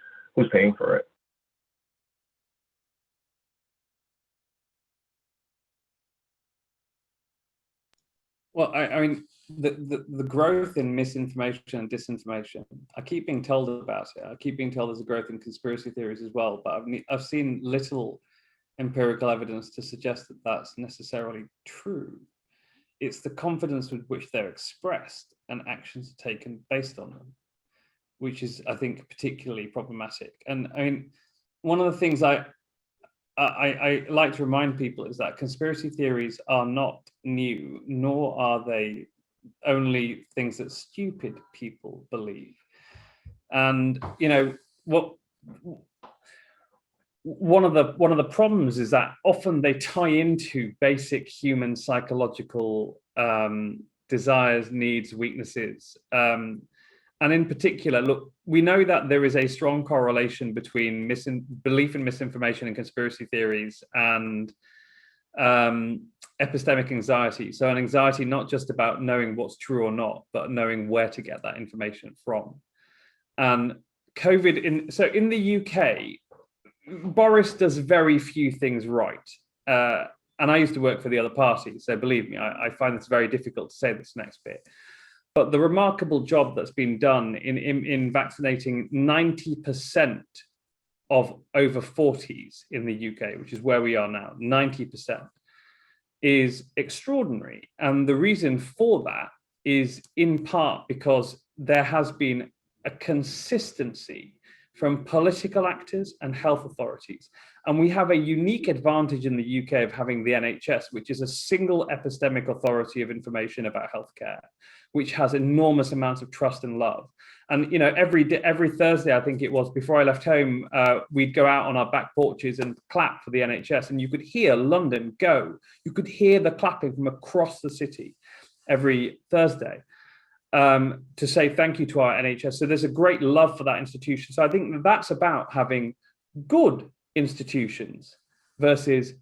paying for it? Well, I mean, the growth in misinformation and disinformation, I keep being told about it. I keep being told there's a growth in conspiracy theories as well, but I've seen little empirical evidence to suggest that that's necessarily true. It's the confidence with which they're expressed and actions are taken based on them, which is, I think, particularly problematic. And I mean, one of the things I like to remind people is that conspiracy theories are not new, nor are they only things that stupid people believe. And you know one of the problems is that often they tie into basic human psychological desires, needs, weaknesses. And in particular, look, we know that there is a strong correlation between belief in misinformation and conspiracy theories and epistemic anxiety. So an anxiety not just about knowing what's true or not, but knowing where to get that information from. And COVID, so in the UK, Boris does very few things right. And I used to work for the other party, so believe me, I find this very difficult to say this next bit. But the remarkable job that's been done in vaccinating 90% of over 40s in the UK, which is where we are now, 90%, is extraordinary. And the reason for that is in part because there has been a consistency from political actors and health authorities. And we have a unique advantage in the UK of having the NHS, which is a single epistemic authority of information about healthcare, which has enormous amounts of trust and love. And you know, every Thursday, I think it was, before I left home, we'd go out on our back porches and clap for the NHS, and you could hear London go. You could hear the clapping from across the city every Thursday. To say thank you to our NHS. So there's a great love for that institution. So I think that's about having good institutions versus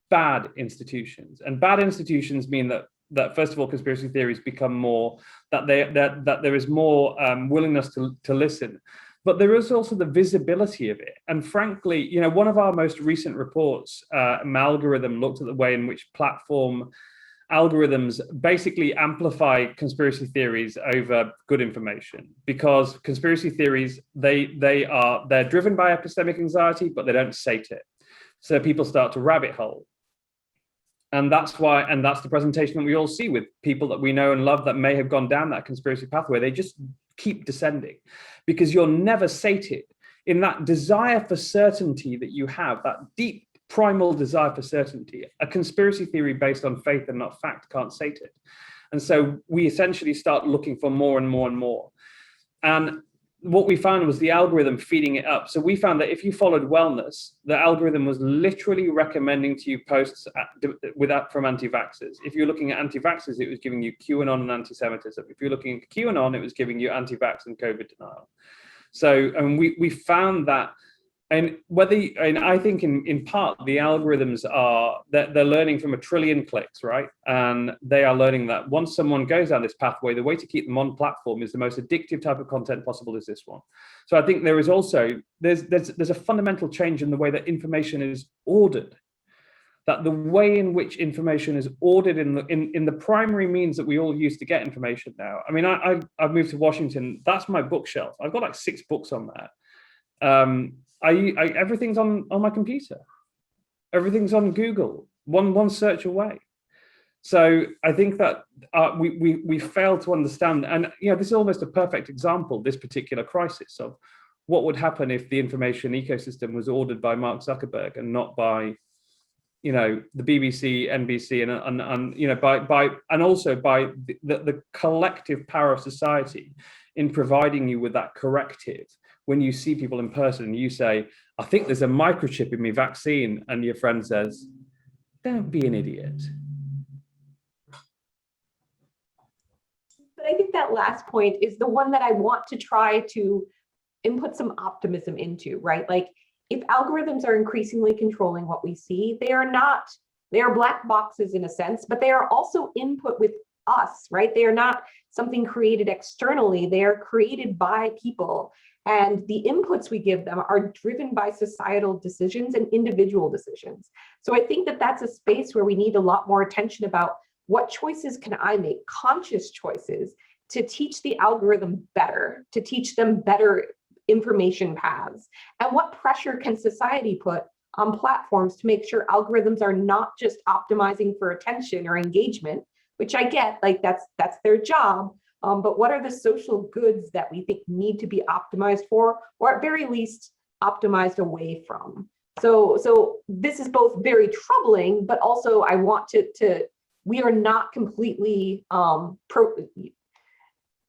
bad institutions. And bad institutions mean that first of all, conspiracy theories become more, that there is more willingness to listen. But there is also the visibility of it. And frankly, you know, one of our most recent reports, Malgorithm, looked at the way in which platform algorithms basically amplify conspiracy theories over good information, because conspiracy theories, they're driven by epistemic anxiety, but they don't sate it. So people start to rabbit hole. And that's why, and that's the presentation that we all see with people that we know and love that may have gone down that conspiracy pathway. They just keep descending because you're never sated in that desire for certainty that you have, that deep primal desire for certainty. A conspiracy theory based on faith and not fact can't sate it. And so we essentially start looking for more and more and more. And what we found was the algorithm feeding it up. So we found that if you followed wellness, the algorithm was literally recommending to you posts from anti-vaxxers. If you're looking at anti-vaxxers, it was giving you QAnon and anti-Semitism. If you're looking at QAnon, it was giving you anti-vax and COVID denial. So, and we found that. And I think in part the algorithms are that they're learning from 1 trillion clicks, right? And they are learning that once someone goes down this pathway, the way to keep them on platform is the most addictive type of content possible is this one. So I think there is also there's a fundamental change in the way that information is ordered. That the way in which information is ordered in the primary means that we all use to get information now. I mean, I've moved to Washington. That's my bookshelf. I've got like 6 books on there. Everything's on my computer. Everything's on Google, one search away. So I think that we fail to understand, and you know, this is almost a perfect example, this particular crisis of what would happen if the information ecosystem was ordered by Mark Zuckerberg and not by, you know, the BBC, NBC, and you know, by and also by the collective power of society in providing you with that corrective. When you see people in person and you say, I think there's a microchip in my vaccine, and your friend says, don't be an idiot. But I think that last point is the one that I want to try to input some optimism into, right? Like, if algorithms are increasingly controlling what we see, they are black boxes in a sense, but they are also input with us, right? They are not something created externally, they are created by people. And the inputs we give them are driven by societal decisions and individual decisions. So I think that that's a space where we need a lot more attention about what choices can I make, conscious choices, to teach the algorithm better, to teach them better information paths, and what pressure can society put on platforms to make sure algorithms are not just optimizing for attention or engagement, which I get, like that's their job. But what are the social goods that we think need to be optimized for, or at very least optimized away from? So this is both very troubling, but also I want to we are not completely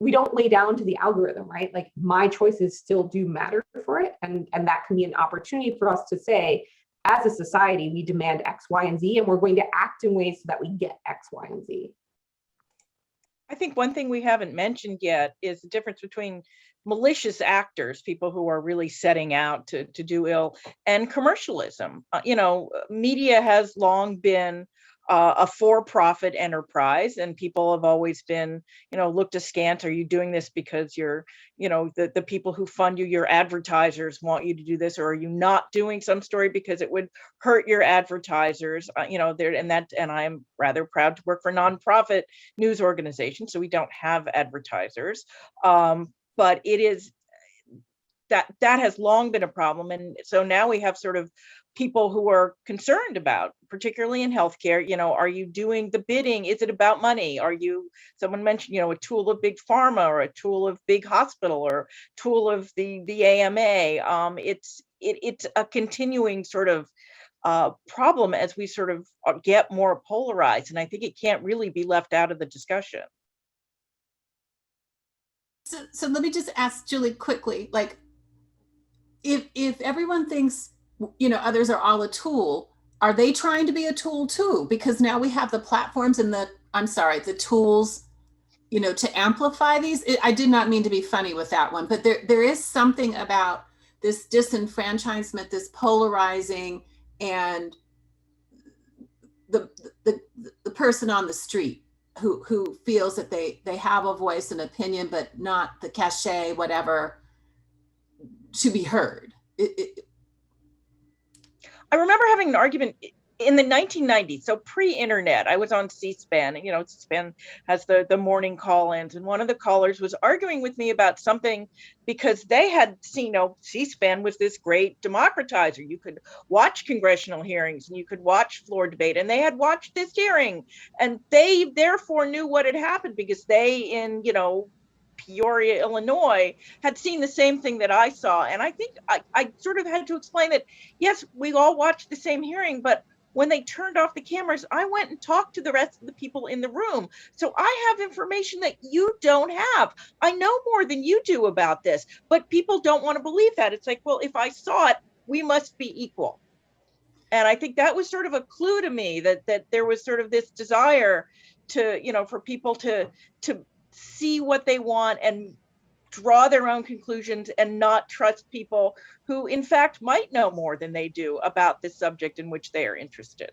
we don't lay down to the algorithm, right? Like my choices still do matter for it. And that can be an opportunity for us to say, as a society, we demand X, Y, and Z, and we're going to act in ways so that we get X, Y, and Z. I think one thing we haven't mentioned yet is the difference between malicious actors, people who are really setting out to do ill, and commercialism. Media has long been a for-profit enterprise, and people have always been, looked askance. Are you doing this because you're, the people who fund you, your advertisers want you to do this, or are you not doing some story because it would hurt your advertisers? And I'm rather proud to work for nonprofit news organizations, so we don't have advertisers. But it is that has long been a problem, and so now we have sort of people who are concerned about, particularly in healthcare, are you doing the bidding? Is it about money? Are you, someone mentioned, a tool of big pharma, or a tool of big hospital, or tool of the AMA? It's a continuing sort of problem as we sort of get more polarized, and I think it can't really be left out of the discussion. So let me just ask Julie quickly, like, if everyone thinks, others are all a tool, are they trying to be a tool too? Because now we have the platforms and the tools, to amplify these. I did not mean to be funny with that one, but there is something about this disenfranchisement, this polarizing, and the person on the street who feels that they have a voice and opinion, but not the cachet, whatever, to be heard. I remember having an argument in the 1990s, so pre-internet. I was on C-SPAN. C-SPAN has the morning call-ins, and one of the callers was arguing with me about something because they had seen, C-SPAN was this great democratizer. You could watch congressional hearings and you could watch floor debate, and they had watched this hearing, and they therefore knew what had happened because they, in Peoria, Illinois, had seen the same thing that I saw. And I think I sort of had to explain that, yes, we all watched the same hearing, but when they turned off the cameras, I went and talked to the rest of the people in the room. So I have information that you don't have. I know more than you do about this, but people don't want to believe that. It's like, well, if I saw it, we must be equal. And I think that was sort of a clue to me that there was sort of this desire to, for people to see what they want and draw their own conclusions and not trust people who in fact might know more than they do about this subject in which they are interested.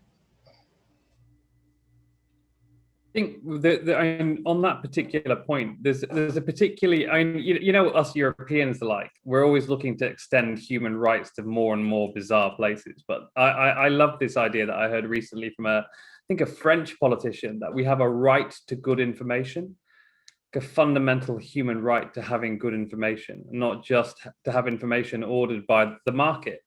I think on that particular point, there's a particularly, us Europeans are like, we're always looking to extend human rights to more and more bizarre places. But I love this idea that I heard recently from a French politician, that we have a right to good information, a fundamental human right to having good information, not just to have information ordered by the market.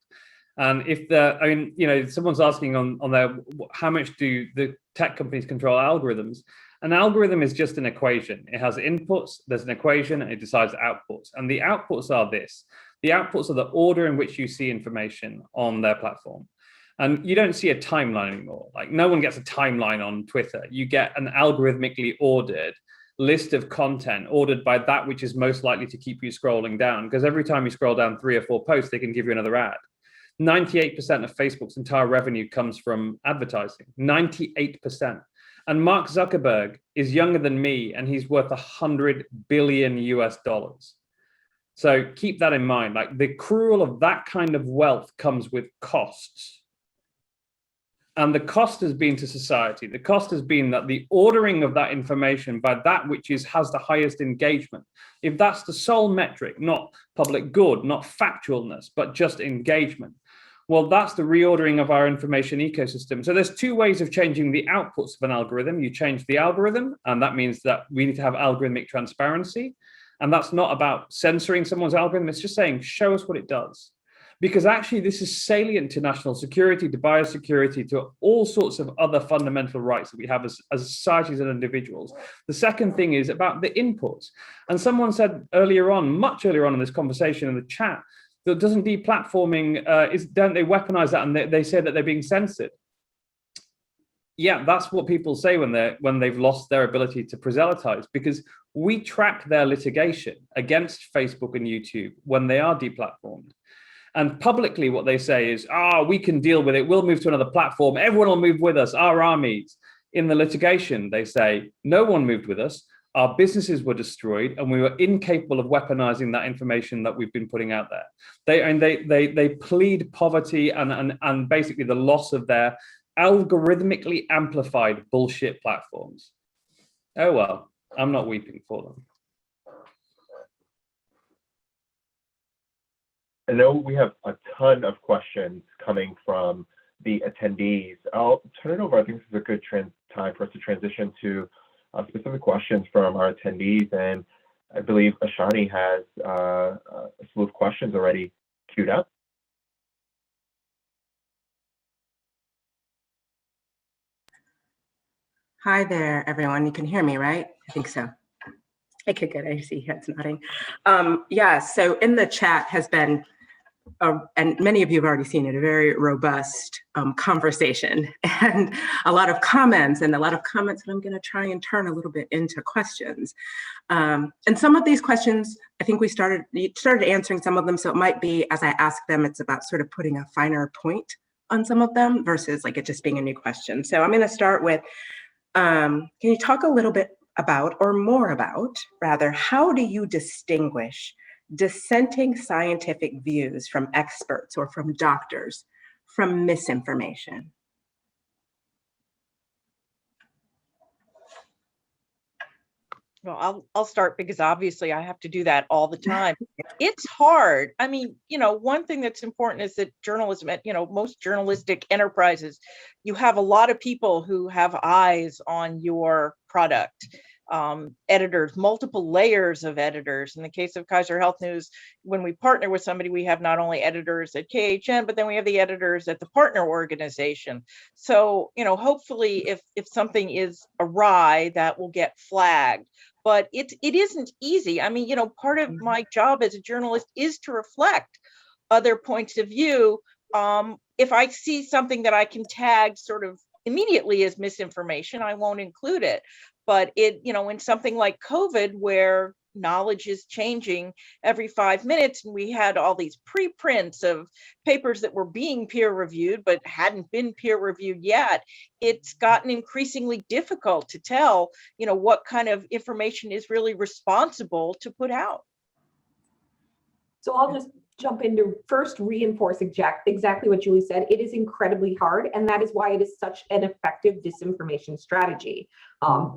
And if someone's asking on there, how much do the tech companies control algorithms? An algorithm is just an equation. It has inputs, there's an equation, and it decides outputs. And the outputs are this. The outputs are the order in which you see information on their platform. And you don't see a timeline anymore. Like, no one gets a timeline on Twitter. You get an algorithmically ordered list of content ordered by that which is most likely to keep you scrolling down, because every time you scroll down 3 or 4 posts, they can give you another ad. 98% of Facebook's entire revenue comes from advertising. 98%. And Mark Zuckerberg is younger than me, and he's worth $100 billion US. So keep that in mind. Like, the accrual of that kind of wealth comes with costs. And the cost has been to society. The cost has been that the ordering of that information by that which has the highest engagement, if that's the sole metric, not public good, not factualness, but just engagement, well, that's the reordering of our information ecosystem. So there's 2 ways of changing the outputs of an algorithm. You change the algorithm, and that means that we need to have algorithmic transparency. And that's not about censoring someone's algorithm. It's just saying, show us what it does. because actually this is salient to national security, to biosecurity, to all sorts of other fundamental rights that we have as societies and individuals. The second thing is about the inputs. And someone said earlier on, much earlier on in this conversation in the chat, that doesn't deplatforming, don't they weaponize that and they say that they're being censored? Yeah, that's what people say when they've lost their ability to proselytize, because we track their litigation against Facebook and YouTube when they are deplatformed. And publicly what they say is, we can deal with it, we'll move to another platform, everyone will move with us, our armies. In the litigation, they say, no one moved with us, our businesses were destroyed, and we were incapable of weaponizing that information that we've been putting out there. They plead poverty and basically the loss of their algorithmically amplified bullshit platforms. Oh well, I'm not weeping for them. I know we have a ton of questions coming from the attendees. I'll turn it over. I think this is a good time for us to transition to specific questions from our attendees. And I believe Ashani has a slew of questions already queued up. Hi there, everyone. You can hear me, right? I think so. Okay, good. I see heads nodding. Yeah, so in the chat has been, and many of you have already seen it, a very robust conversation and a lot of comments that I'm going to try and turn a little bit into questions. And some of these questions, I think you started answering some of them, so it might be, as I ask them, it's about sort of putting a finer point on some of them versus like it just being a new question. So I'm going to start with, can you talk a little bit about, or more about, rather, how do you distinguish dissenting scientific views from experts or from doctors from misinformation? Well, I'll start because obviously I have to do that all the time. It's hard. I mean, one thing that's important is that journalism, most journalistic enterprises, you have a lot of people who have eyes on your product. Editors, multiple layers of editors. In the case of Kaiser Health News, when we partner with somebody, we have not only editors at KHN, but then we have the editors at the partner organization. So, hopefully if something is awry, that will get flagged. But it isn't easy. I mean, part of my job as a journalist is to reflect other points of view. If I see something that I can tag sort of immediately as misinformation, I won't include it. But in something like COVID, where knowledge is changing every 5 minutes, and we had all these preprints of papers that were being peer reviewed but hadn't been peer reviewed yet, it's gotten increasingly difficult to tell, what kind of information is really responsible to put out. So I'll just jump in to first reinforce exactly what Julie said. It is incredibly hard, and that is why it is such an effective disinformation strategy.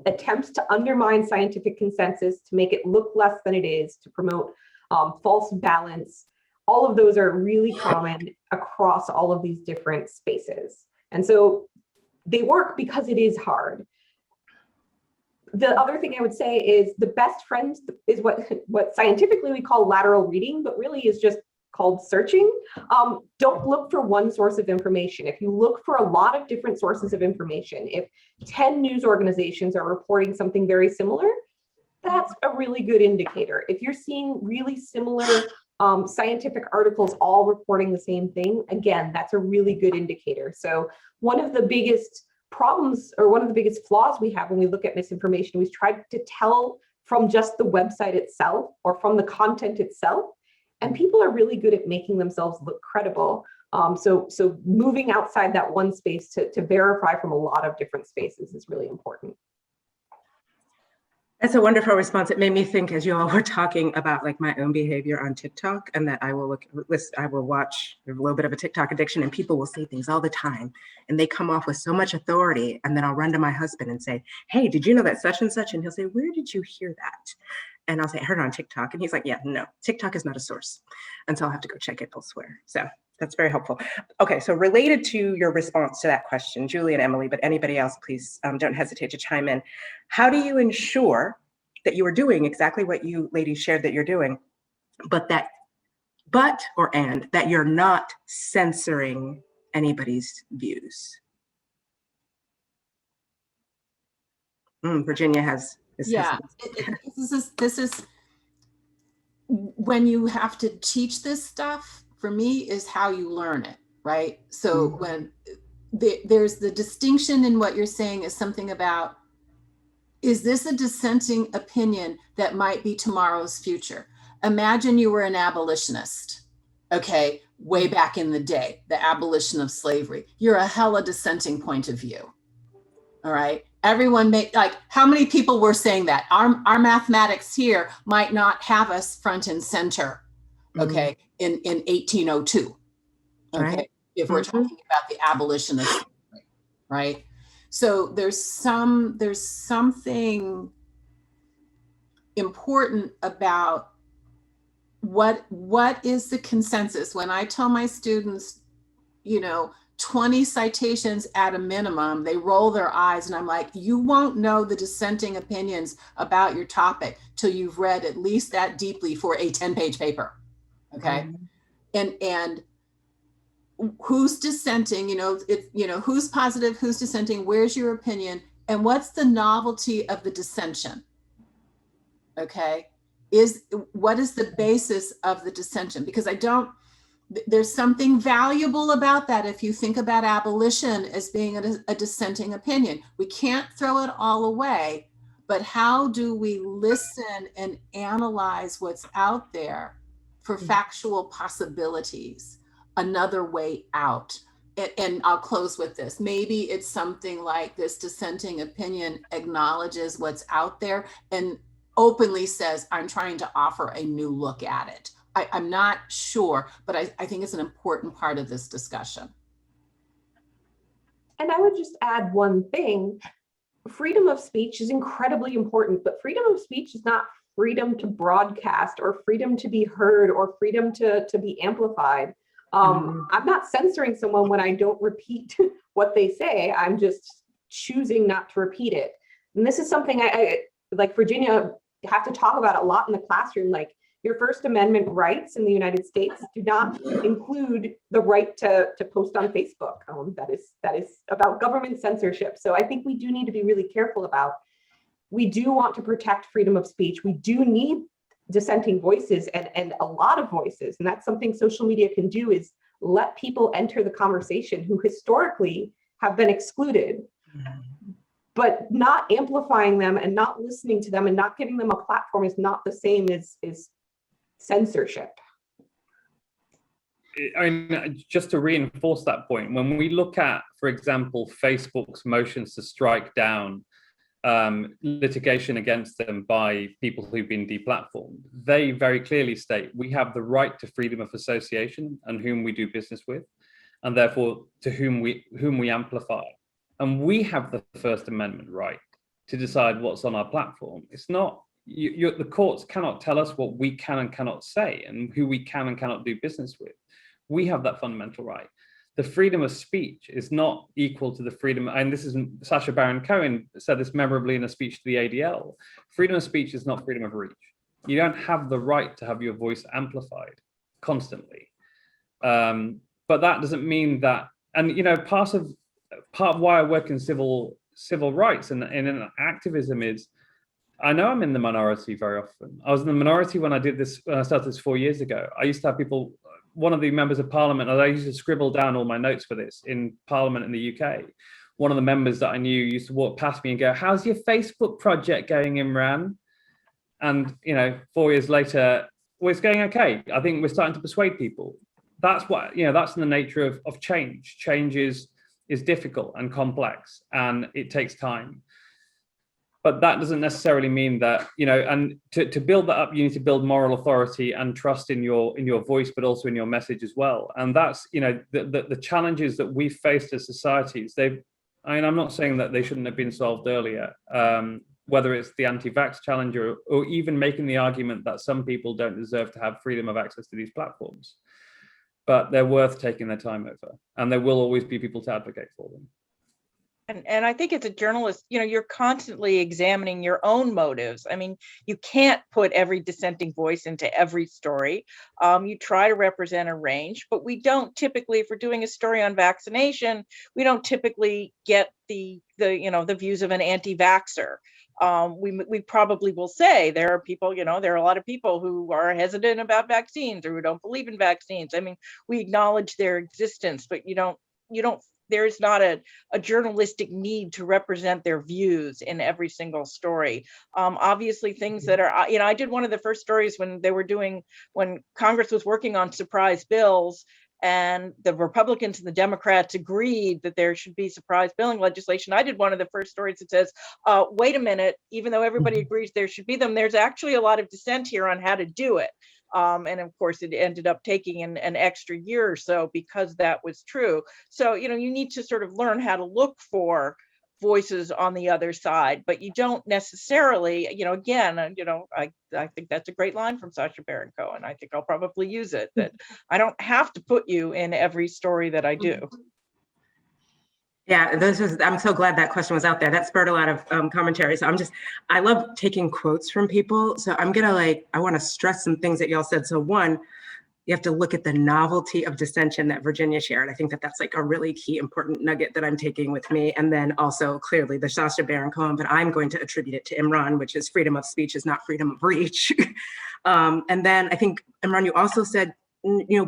Attempts to undermine scientific consensus, to make it look less than it is, to promote false balance, all of those are really common across all of these different spaces. And so they work because it is hard. The other thing I would say is the best friend is what scientifically we call lateral reading, but really is just called searching. Don't look for one source of information. If you look for a lot of different sources of information, if 10 news organizations are reporting something very similar, that's a really good indicator. If you're seeing really similar scientific articles all reporting the same thing, again, that's a really good indicator. So one of the biggest problems, or one of the biggest flaws we have when we look at misinformation, we've tried to tell from just the website itself or from the content itself, and people are really good at making themselves look credible. So moving outside that one space to verify from a lot of different spaces is really important. That's a wonderful response. It made me think, as you all were talking, about like my own behavior on TikTok, and that I will watch a little bit of a TikTok addiction, and people will say things all the time, and they come off with so much authority, and then I'll run to my husband and say, "Hey, did you know that such and such?" And he'll say, "Where did you hear that?" And I'll say, "I heard it on TikTok," and he's like, "Yeah, no, TikTok is not a source," and so I'll have to go check it elsewhere. So that's very helpful. Okay, so related to your response to that question, Julie and Emily, but anybody else, please don't hesitate to chime in. How do you ensure that you are doing exactly what you ladies shared that you're doing, but that and that you're not censoring anybody's views. Virginia has. Yeah, this is when you have to teach this stuff, for me, is how you learn it, right? So when there's the distinction in what you're saying is something about, is this a dissenting opinion that might be tomorrow's future? Imagine you were an abolitionist, okay, way back in the day, the abolition of slavery. You're a hella dissenting point of view, all right? Everyone like, how many people were saying that? Our mathematics here might not have us front and center, okay, in 1802, okay, right. If we're talking about the abolition of slavery, right? So there's something important about what is the consensus. When I tell my students, 20 citations at a minimum, they roll their eyes, and I'm like, you won't know the dissenting opinions about your topic till you've read at least that deeply for a 10-page paper, okay? And who's dissenting, who's positive, who's dissenting, where's your opinion, and what's the novelty of the dissension, okay? What is the basis of the dissension? Because there's something valuable about that if you think about abolition as being a dissenting opinion. We can't throw it all away, but how do we listen and analyze what's out there for factual possibilities, another way out? And I'll close with this. Maybe it's something like this dissenting opinion acknowledges what's out there and openly says, I'm trying to offer a new look at it. I'm not sure, but I think it's an important part of this discussion. And I would just add one thing. Freedom of speech is incredibly important, but freedom of speech is not freedom to broadcast or freedom to be heard or freedom to be amplified. I'm not censoring someone when I don't repeat what they say. I'm just choosing not to repeat it. And this is something I like Virginia, have to talk about a lot in the classroom. Like, your First Amendment rights in the United States do not include the right to post on Facebook. That is about government censorship. So I think we do need to be really careful about, we do want to protect freedom of speech. We do need dissenting voices and a lot of voices. And that's something social media can do, is let people enter the conversation who historically have been excluded. But not amplifying them and not listening to them and not giving them a platform is not the same as censorship. I mean, just to reinforce that point, when we look at, for example, Facebook's motions to strike down litigation against them by people who've been deplatformed, they very clearly state we have the right to freedom of association and whom we do business with, and therefore to whom we amplify. And we have the First Amendment right to decide what's on our platform. It's not, the courts cannot tell us what we can and cannot say and who we can and cannot do business with. We have that fundamental right. The freedom of speech is not equal to the freedom, and this is Sacha Baron Cohen said this memorably in a speech to the ADL. Freedom of speech is not freedom of reach. You don't have the right to have your voice amplified constantly. But that doesn't mean that, and part of why I work in civil rights and in activism is, I know I'm in the minority very often. I was in the minority when I started this 4 years ago. I used to have people, one of the members of parliament, and I used to scribble down all my notes for this in parliament in the UK. One of the members that I knew used to walk past me and go, "How's your Facebook project going, Imran?" And 4 years later, well, it's going okay. I think we're starting to persuade people. That's what, that's in the nature of change. Change is difficult and complex, and it takes time. But that doesn't necessarily mean that, and to build that up, you need to build moral authority and trust in your voice, but also in your message as well. And that's, the challenges that we've faced as societies, I'm not saying that they shouldn't have been solved earlier, whether it's the anti-vax challenge or even making the argument that some people don't deserve to have freedom of access to these platforms. But they're worth taking their time over, and there will always be people to advocate for them. And I think as a journalist, you're constantly examining your own motives. I mean, you can't put every dissenting voice into every story. You try to represent a range, but we don't typically, if we're doing a story on vaccination, we don't typically get the views of an anti-vaxxer. We probably will say there are people, there are a lot of people who are hesitant about vaccines or who don't believe in vaccines. I mean, we acknowledge their existence, but you don't there's not a journalistic need to represent their views in every single story. Obviously things that are, I did one of the first stories when Congress was working on surprise bills, and the Republicans and the Democrats agreed that there should be surprise billing legislation. I did one of the first stories that says, wait a minute, even though everybody agrees there should be them, there's actually a lot of dissent here on how to do it. And of course, it ended up taking an extra year or so because that was true. So, you need to sort of learn how to look for voices on the other side, but you don't necessarily, again, I think that's a great line from Sacha Baron Cohen. I think I'll probably use it, that I don't have to put you in every story that I do. Yeah, I'm so glad that question was out there. That spurred a lot of commentary. So I love taking quotes from people. So I'm gonna I wanna stress some things that y'all said. So one, you have to look at the novelty of dissension that Virginia shared. I think that's a really key important nugget that I'm taking with me. And then also clearly the Sacha Baron Cohen, but I'm going to attribute it to Imran, which is freedom of speech is not freedom of reach. And then I think, Imran, you also said,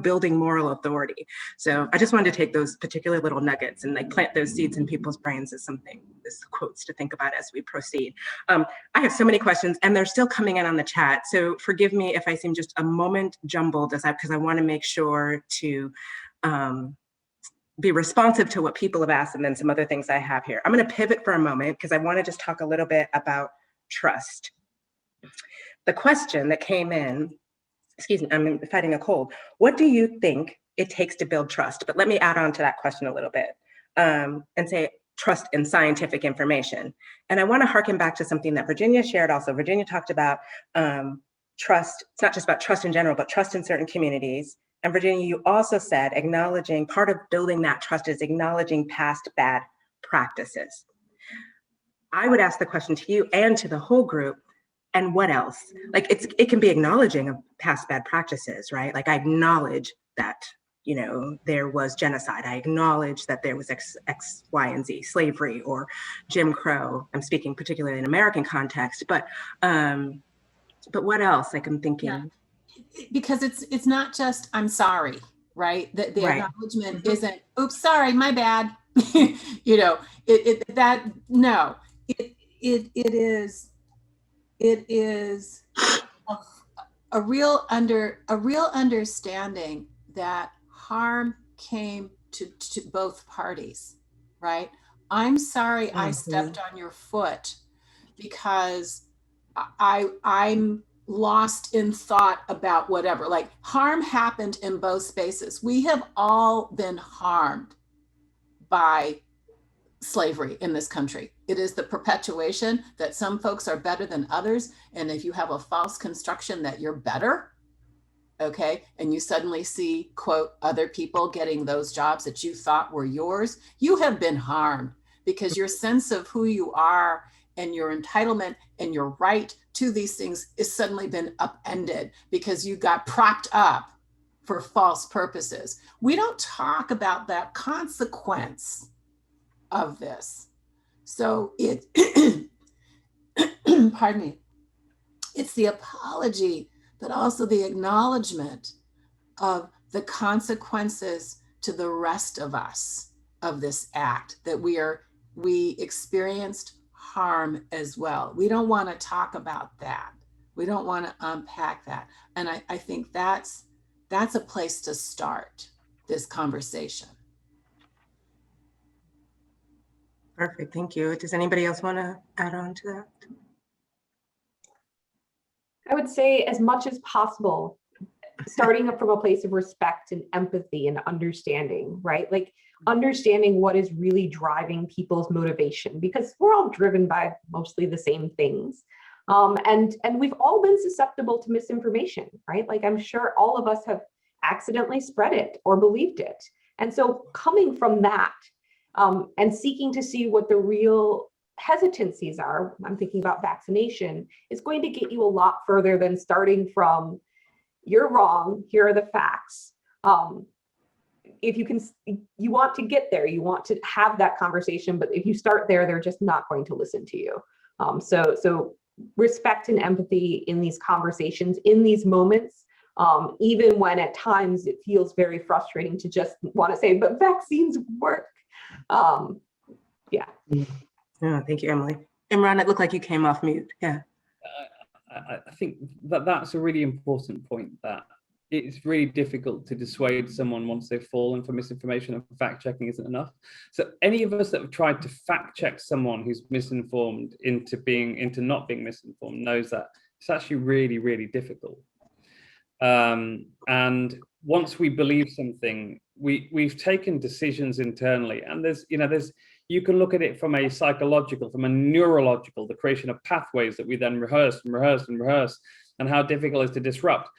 building moral authority. So I just wanted to take those particular little nuggets and plant those seeds in people's brains as quotes to think about as we proceed. I have so many questions and they're still coming in on the chat. So forgive me if I seem just a moment jumbled because I want to make sure to be responsive to what people have asked and then some other things I have here. I'm going to pivot for a moment because I want to just talk a little bit about trust. The question that came in, excuse me, I'm fighting a cold. What do you think it takes to build trust? But let me add on to that question a little bit and say trust in scientific information. And I want to harken back to something that Virginia shared also. Virginia talked about trust. It's not just about trust in general, but trust in certain communities. And Virginia, you also said acknowledging, part of building that trust is acknowledging past bad practices. I would ask the question to you and to the whole group, and what else? It can be acknowledging of past bad practices, right? I acknowledge that, there was genocide. I acknowledge that there was X, Y, and Z, slavery or Jim Crow. I'm speaking particularly in American context, but what else? I'm thinking. Yeah. Because it's not just I'm sorry, right? The Right. acknowledgement isn't oops, sorry, my bad. It is a real understanding that harm came to both parties, right? I'm sorry I stepped on your foot because I'm lost in thought about whatever. Harm happened in both spaces. We have all been harmed by slavery in this country. It is the perpetuation that some folks are better than others. And if you have a false construction that you're better, okay, and you suddenly see, quote, other people getting those jobs that you thought were yours, you have been harmed because your sense of who you are and your entitlement and your right to these things is suddenly been upended because you got propped up for false purposes. We don't talk about that consequence of this. So pardon me, it's the apology, but also the acknowledgement of the consequences to the rest of us of this act, that we experienced harm as well. We don't want to talk about that. We don't want to unpack that. And I think that's a place to start this conversation. Perfect, thank you. Does anybody else want to add on to that? I would say as much as possible, starting up from a place of respect and empathy and understanding, right? Understanding what is really driving people's motivation, because we're all driven by mostly the same things. And we've all been susceptible to misinformation, right? I'm sure all of us have accidentally spread it or believed it. And so coming from that and seeking to see what the real hesitancies are. I'm thinking about vaccination, is going to get you a lot further than starting from, you're wrong, here are the facts. If you can, you want to get there, you want to have that conversation, but if you start there, they're just not going to listen to you. So respect and empathy in these conversations, in these moments, even when at times it feels very frustrating to just want to say, but vaccines work. Yeah. Oh, thank you, Emily. Imran, it looked like you came off mute. Yeah. I think that that's a really important point, that it's really difficult to dissuade someone once they've fallen for misinformation, and fact checking isn't enough. So any of us that have tried to fact check someone who's misinformed into not being misinformed knows that it's actually really, really difficult. And once we believe something, we've taken decisions internally, and you can look at it from a psychological, from a neurological, the creation of pathways that we then rehearse and rehearse and rehearse, and how difficult it is to disrupt.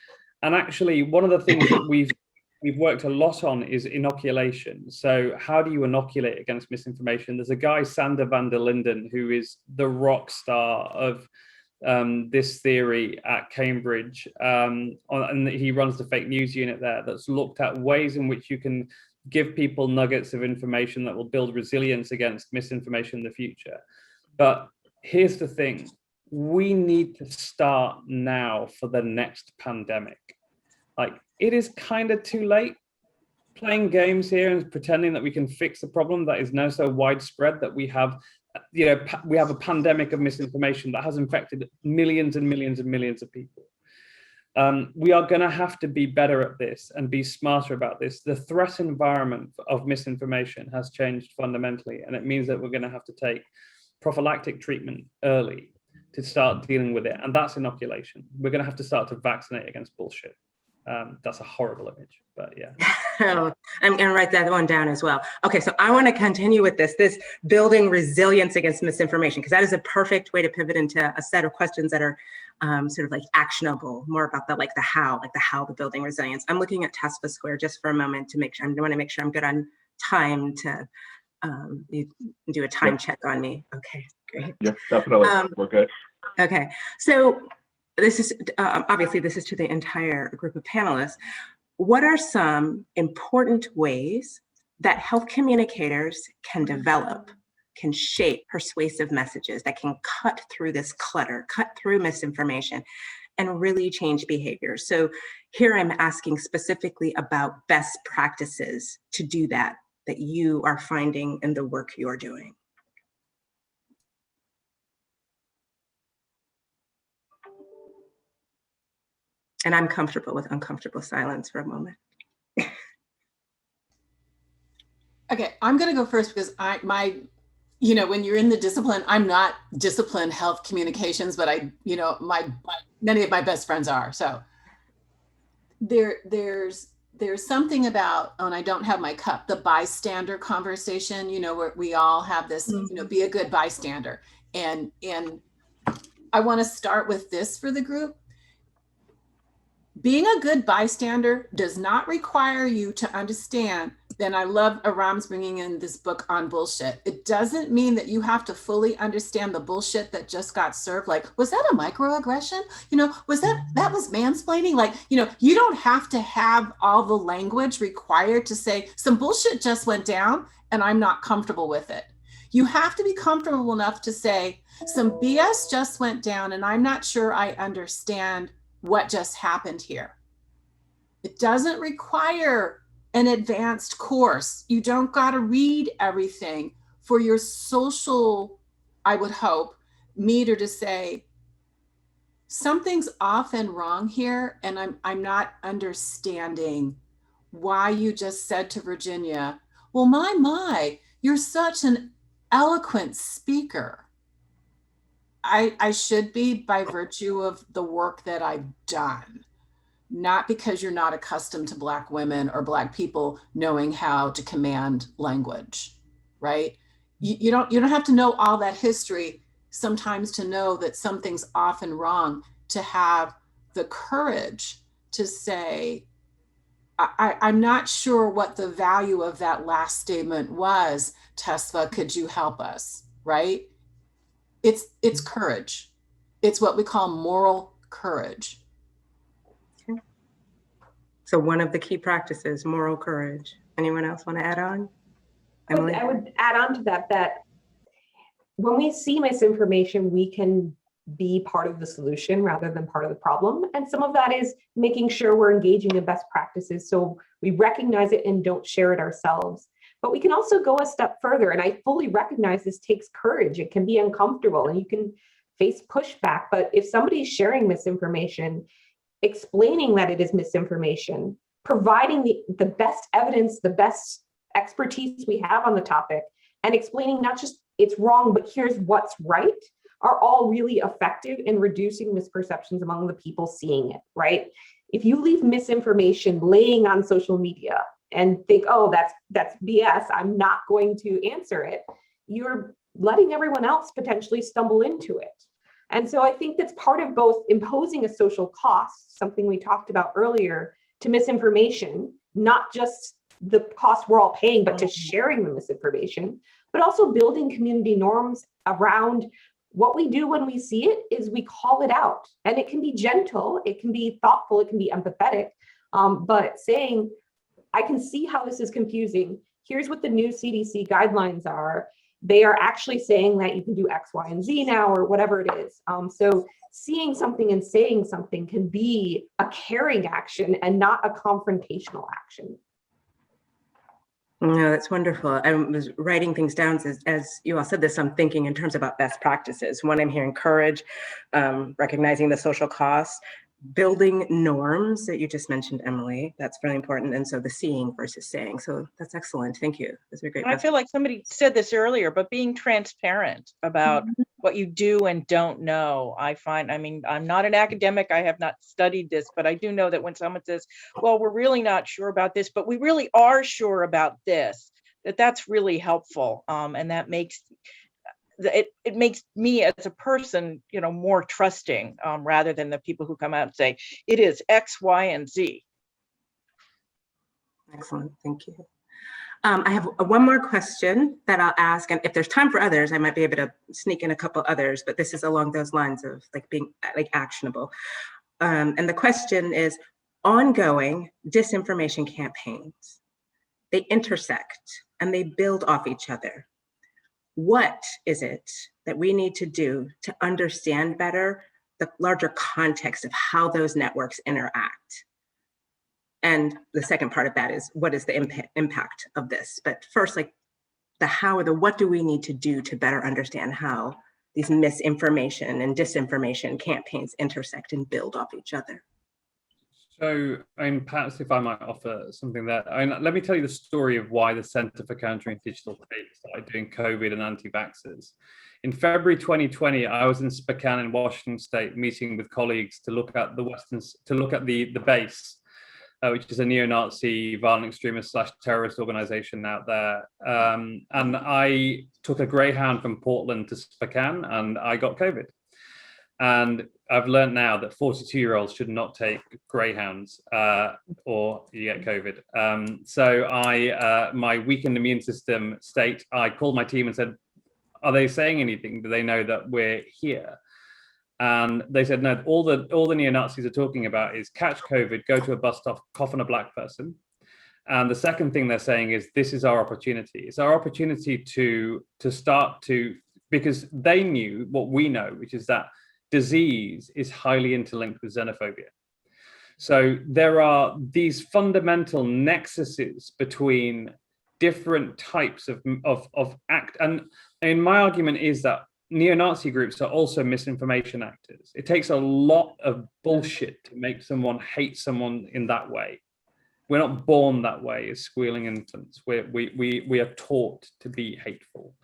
And actually, one of the things that we've worked a lot on is inoculation. So how do you inoculate against misinformation? There's a guy, Sander van der Linden, who is the rock star of this theory at Cambridge, and he runs the fake news unit there, that's looked at ways in which you can give people nuggets of information that will build resilience against misinformation in the future. But here's the thing, we need to start now for the next pandemic. Like, it is kind of too late playing games here and pretending that we can fix a problem that is now so widespread that we have a pandemic of misinformation that has infected millions and millions and millions of people. We are going to have to be better at this and be smarter about this. The threat environment of misinformation has changed fundamentally, and it means that we're going to have to take prophylactic treatment early to start dealing with it, and that's inoculation. We're going to have to start to vaccinate against bullshit. That's a horrible image, but yeah. I'm going to write that one down as well. Okay, so I want to continue with this building resilience against misinformation, because that is a perfect way to pivot into a set of questions that are sort of like actionable, more about the how the building resilience. I'm looking at Tesfa Square just for a moment to make sure, I want to make sure I'm good on time to you do a time check on me. Okay, great. Yeah, definitely, we're good. Okay, so this is obviously this is to the entire group of panelists. What are some important ways that health communicators can develop, can shape persuasive messages that can cut through this clutter, cut through misinformation, and really change behavior? So here I'm asking specifically about best practices to do that you are finding in the work you're doing. And I'm comfortable with uncomfortable silence for a moment. Okay, I'm gonna go first because when you're in the discipline, I'm not disciplined health communications, but many of my best friends are. So there's something about, and I don't have my cup, the bystander conversation, where we all have this, be a good bystander. And I want to start with this for the group. Being a good bystander does not require you to understand. Then I love Aram's bringing in this book on bullshit. It doesn't mean that you have to fully understand the bullshit that just got served. Like, was that a microaggression? Was that was mansplaining? Like, you don't have to have all the language required to say some bullshit just went down and I'm not comfortable with it. You have to be comfortable enough to say some BS just went down and I'm not sure I understand what just happened here. It doesn't require an advanced course. You don't got to read everything for your social, I would hope, meter to say, something's often wrong here and I'm not understanding why you just said to Virginia, well, my, you're such an eloquent speaker. I should be by virtue of the work that I've done, not because you're not accustomed to Black women or Black people knowing how to command language, right? You don't have to know all that history sometimes to know that something's often wrong, to have the courage to say, I'm not sure what the value of that last statement was. Tesfa, could you help us? Right? It's courage. It's what we call moral courage. Okay. So one of the key practices, moral courage. Anyone else want to add on? Emily? I would add on to that when we see misinformation, we can be part of the solution rather than part of the problem. And some of that is making sure we're engaging in best practices so we recognize it and don't share it ourselves. But we can also go a step further. And I fully recognize this takes courage. It can be uncomfortable and you can face pushback. But if somebody's sharing misinformation, explaining that it is misinformation, providing the best evidence, the best expertise we have on the topic, and explaining not just it's wrong, but here's what's right, are all really effective in reducing misperceptions among the people seeing it, right? If you leave misinformation laying on social media and think, oh, that's BS, I'm not going to answer it, you're letting everyone else potentially stumble into it. And so I think that's part of both imposing a social cost, something we talked about earlier, to misinformation, not just the cost we're all paying, but to sharing the misinformation, but also building community norms around what we do when we see it is we call it out. And it can be gentle, it can be thoughtful, it can be empathetic, but saying, I can see how this is confusing. Here's what the new CDC guidelines are. They are actually saying that you can do X, Y, and Z now, or whatever it is. So seeing something and saying something can be a caring action and not a confrontational action. No, that's wonderful. I was writing things down as you all said this, I'm thinking in terms about best practices. One, I'm hearing courage, recognizing the social costs, building norms that you just mentioned, Emily. That's really important. And so the seeing versus saying. So that's excellent. Thank you. That's a great. I feel like somebody said this earlier, but being transparent about what you do and don't know. I mean, I'm not an academic. I have not studied this, but I do know that when someone says, well, we're really not sure about this, but we really are sure about this, that's really helpful. And that makes it makes me as a person, more trusting, rather than the people who come out and say it is X, Y, and Z. Excellent, thank you. I have one more question that I'll ask, and if there's time for others, I might be able to sneak in a couple others, but this is along those lines of being actionable. And the question is, ongoing disinformation campaigns, they intersect and they build off each other. What is it that we need to do to understand better the larger context of how those networks interact? And the second part of that is, what is the impact of this? But first, the how or the what do we need to do to better understand how these misinformation and disinformation campaigns intersect and build off each other? So, perhaps if I might offer something there. Let me tell you the story of why the Center for Countering Digital Fake started doing COVID and anti-vaxxers. In February 2020, I was in Spokane in Washington State, meeting with colleagues to look at the base, which is a neo-Nazi violent extremist / terrorist organization out there. And I took a Greyhound from Portland to Spokane, and I got COVID. And I've learned now that 42-year-olds should not take Greyhounds or you get COVID. So my weakened immune system state, I called my team and said, are they saying anything? Do they know that we're here? And they said, no, all the neo-Nazis are talking about is catch COVID, go to a bus stop, cough on a black person. And the second thing they're saying is, this is our opportunity. It's our opportunity to start to, because they knew what we know, which is that disease is highly interlinked with xenophobia. So there are these fundamental nexuses between different types of act. And my argument is that neo-Nazi groups are also misinformation actors. It takes a lot of bullshit to make someone hate someone in that way. We're not born that way as squealing infants. We are taught to be hateful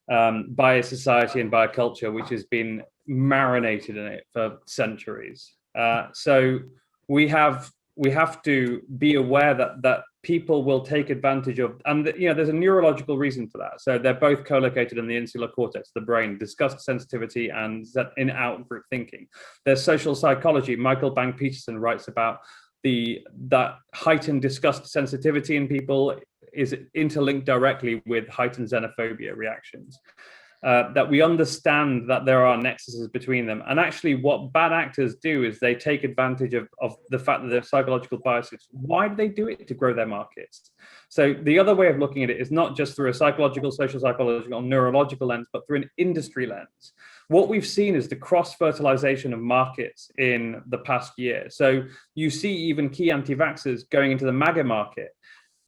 by a society and by a culture which has been marinated in it for centuries. So we have to be aware that people will take advantage of, and there's a neurological reason for that. So they're both co-located in the insular cortex of the brain, disgust sensitivity and in-out group thinking. There's social psychology. Michael Bang-Peterson writes about that heightened disgust sensitivity in people is interlinked directly with heightened xenophobia reactions. That we understand that there are nexuses between them. And actually what bad actors do is they take advantage of the fact that there are psychological biases. Why do they do it? To grow their markets. So the other way of looking at it is not just through a psychological, social psychological, neurological lens, but through an industry lens. What we've seen is the cross-fertilization of markets in the past year. So you see even key anti-vaxxers going into the MAGA market.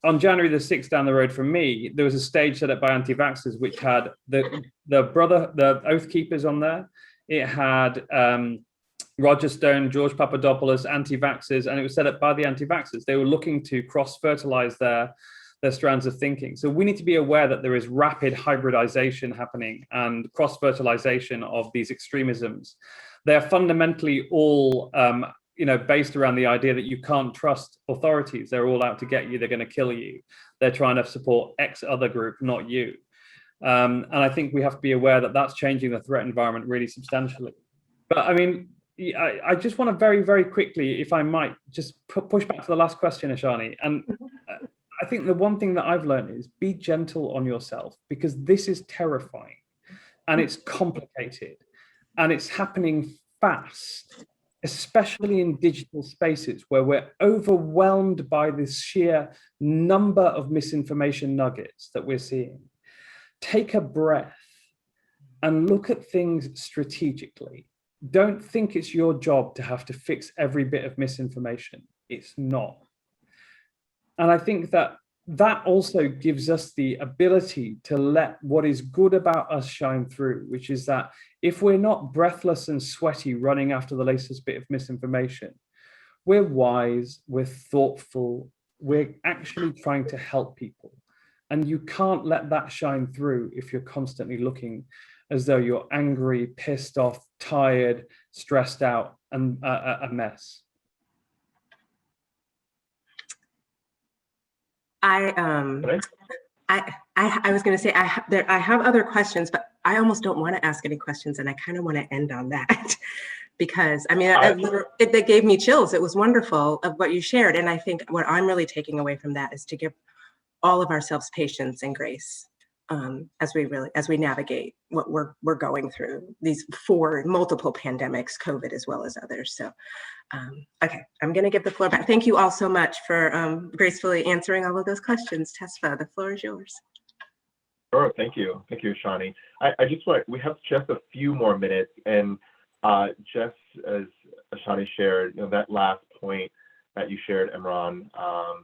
On January the 6th down the road from me, there was a stage set up by anti-vaxxers which had the Oath Keepers on there. It had Roger Stone, George Papadopoulos, anti-vaxxers, and it was set up by the anti-vaxxers. They were looking to cross-fertilize their strands of thinking. So we need to be aware that there is rapid hybridization happening and cross-fertilization of these extremisms. They're fundamentally all based around the idea that you can't trust authorities. They're all out to get you. They're going to kill you. They're trying to support X other group, not you. And I think we have to be aware that that's changing the threat environment really substantially. But I mean, I just want to very, very quickly, if I might, just push back to the last question, Ashani. And I think the one thing that I've learned is be gentle on yourself, because this is terrifying and it's complicated and it's happening fast, especially in digital spaces where we're overwhelmed by this sheer number of misinformation nuggets that we're seeing. Take a breath and look at things strategically. Don't think it's your job to have to fix every bit of misinformation. It's not. And I think that also gives us the ability to let what is good about us shine through, which is that if we're not breathless and sweaty running after the latest bit of misinformation, we're wise, we're thoughtful, we're actually trying to help people. And you can't let that shine through if you're constantly looking as though you're angry, pissed off, tired, stressed out, and a mess. I was going to say I have other questions, but I almost don't want to ask any questions, and I kind of want to end on that because I mean it gave me chills. It was wonderful of what you shared, and I think what I'm really taking away from that is to give all of ourselves patience and grace as we navigate what we're going through, these multiple pandemics, COVID as well as others. So okay, I'm going to give the floor back. Thank you all so much for gracefully answering all of those questions. Tesfa, the floor is yours. Sure, thank you, Shani. We have just a few more minutes, and just as Shani shared, that last point that you shared, Imran,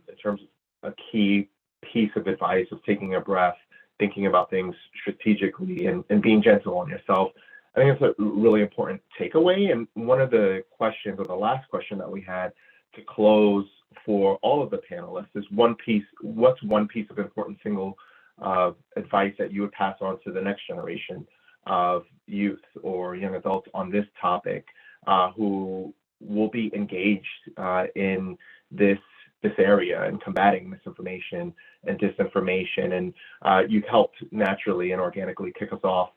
in terms of a key piece of advice of taking a breath, thinking about things strategically, and being gentle on yourself. I think it's a really important takeaway. And one of the questions, or the last question that we had to close for all of the panelists is what's one piece of important single advice that you would pass on to the next generation of youth or young adults on this topic who will be engaged in this area and combating misinformation and disinformation. And you've helped naturally and organically kick us off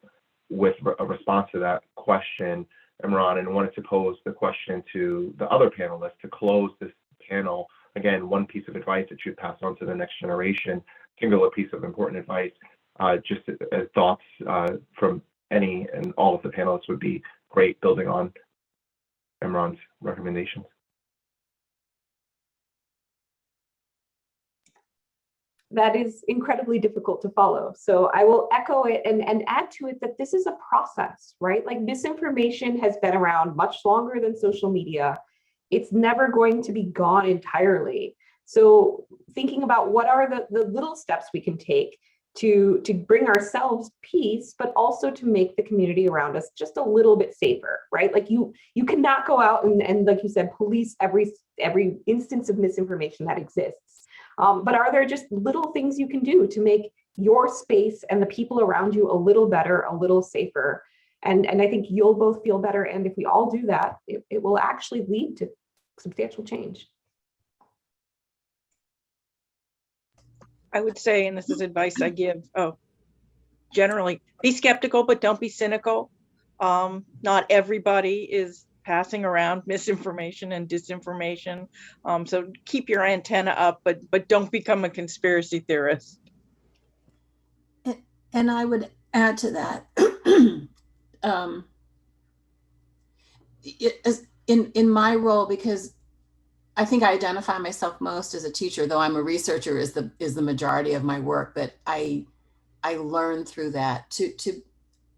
with a response to that question, Imran, and wanted to pose the question to the other panelists to close this panel. Again, one piece of advice that you'd pass on to the next generation, singular piece of important advice, just as thoughts from any and all of the panelists would be great, building on Imran's recommendations. That is incredibly difficult to follow. So I will echo it and add to it that this is a process, right? Like misinformation has been around much longer than social media. It's never going to be gone entirely. So thinking about what are the little steps we can take to bring ourselves peace, but also to make the community around us just a little bit safer, right? Like you cannot go out and like you said, police every instance of misinformation that exists. But are there just little things you can do to make your space and the people around you a little better, a little safer? And I think you'll both feel better. And if we all do that, it will actually lead to substantial change. I would say, and this is advice I give, generally, be skeptical, but don't be cynical. Not everybody is passing around misinformation and disinformation. So keep your antenna up, but don't become a conspiracy theorist. And I would add to that, in my role, because I think I identify myself most as a teacher, though I'm a researcher is the majority of my work, but I learned through that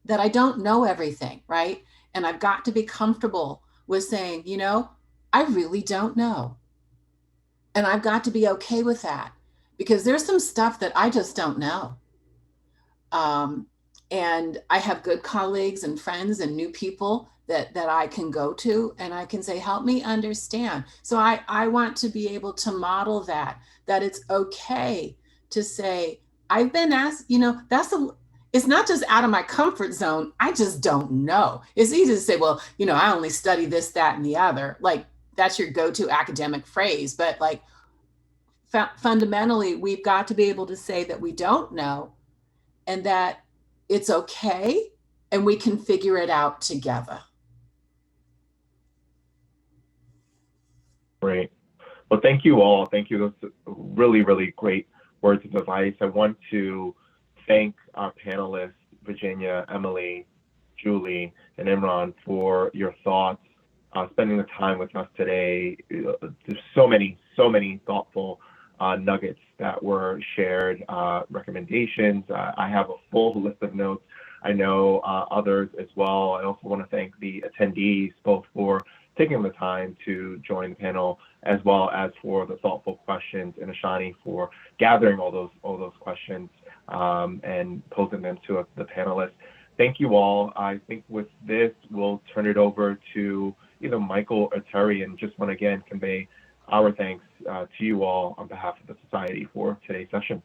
that I don't know everything, right? And I've got to be comfortable with saying, you know, I really don't know. And I've got to be okay with that, because there's some stuff that I just don't know. And I have good colleagues and friends and new people that I can go to, and I can say, help me understand. So I want to be able to model that it's okay to say, I've been asked, you know, it's not just out of my comfort zone. I just don't know. It's easy to say, well, you know, I only study this, that, and the other. Like, that's your go-to academic phrase. But like, fundamentally, we've got to be able to say that we don't know, and that it's okay, and we can figure it out together. Great. Well, thank you all. Thank you. Those really, really great words of advice. I want to thank our panelists, Virginia, Emily, Julie, and Imran, for your thoughts, spending the time with us today. There's so many thoughtful nuggets that were shared, recommendations. I have a full list of notes. I know others as well. I also want to thank the attendees, both for taking the time to join the panel, as well as for the thoughtful questions, and Ashani for gathering all those questions and posing them to the panelists. Thank you all. I think with this, we'll turn it over to either Michael or Terry, and just want to again convey our thanks to you all on behalf of the Society for today's session.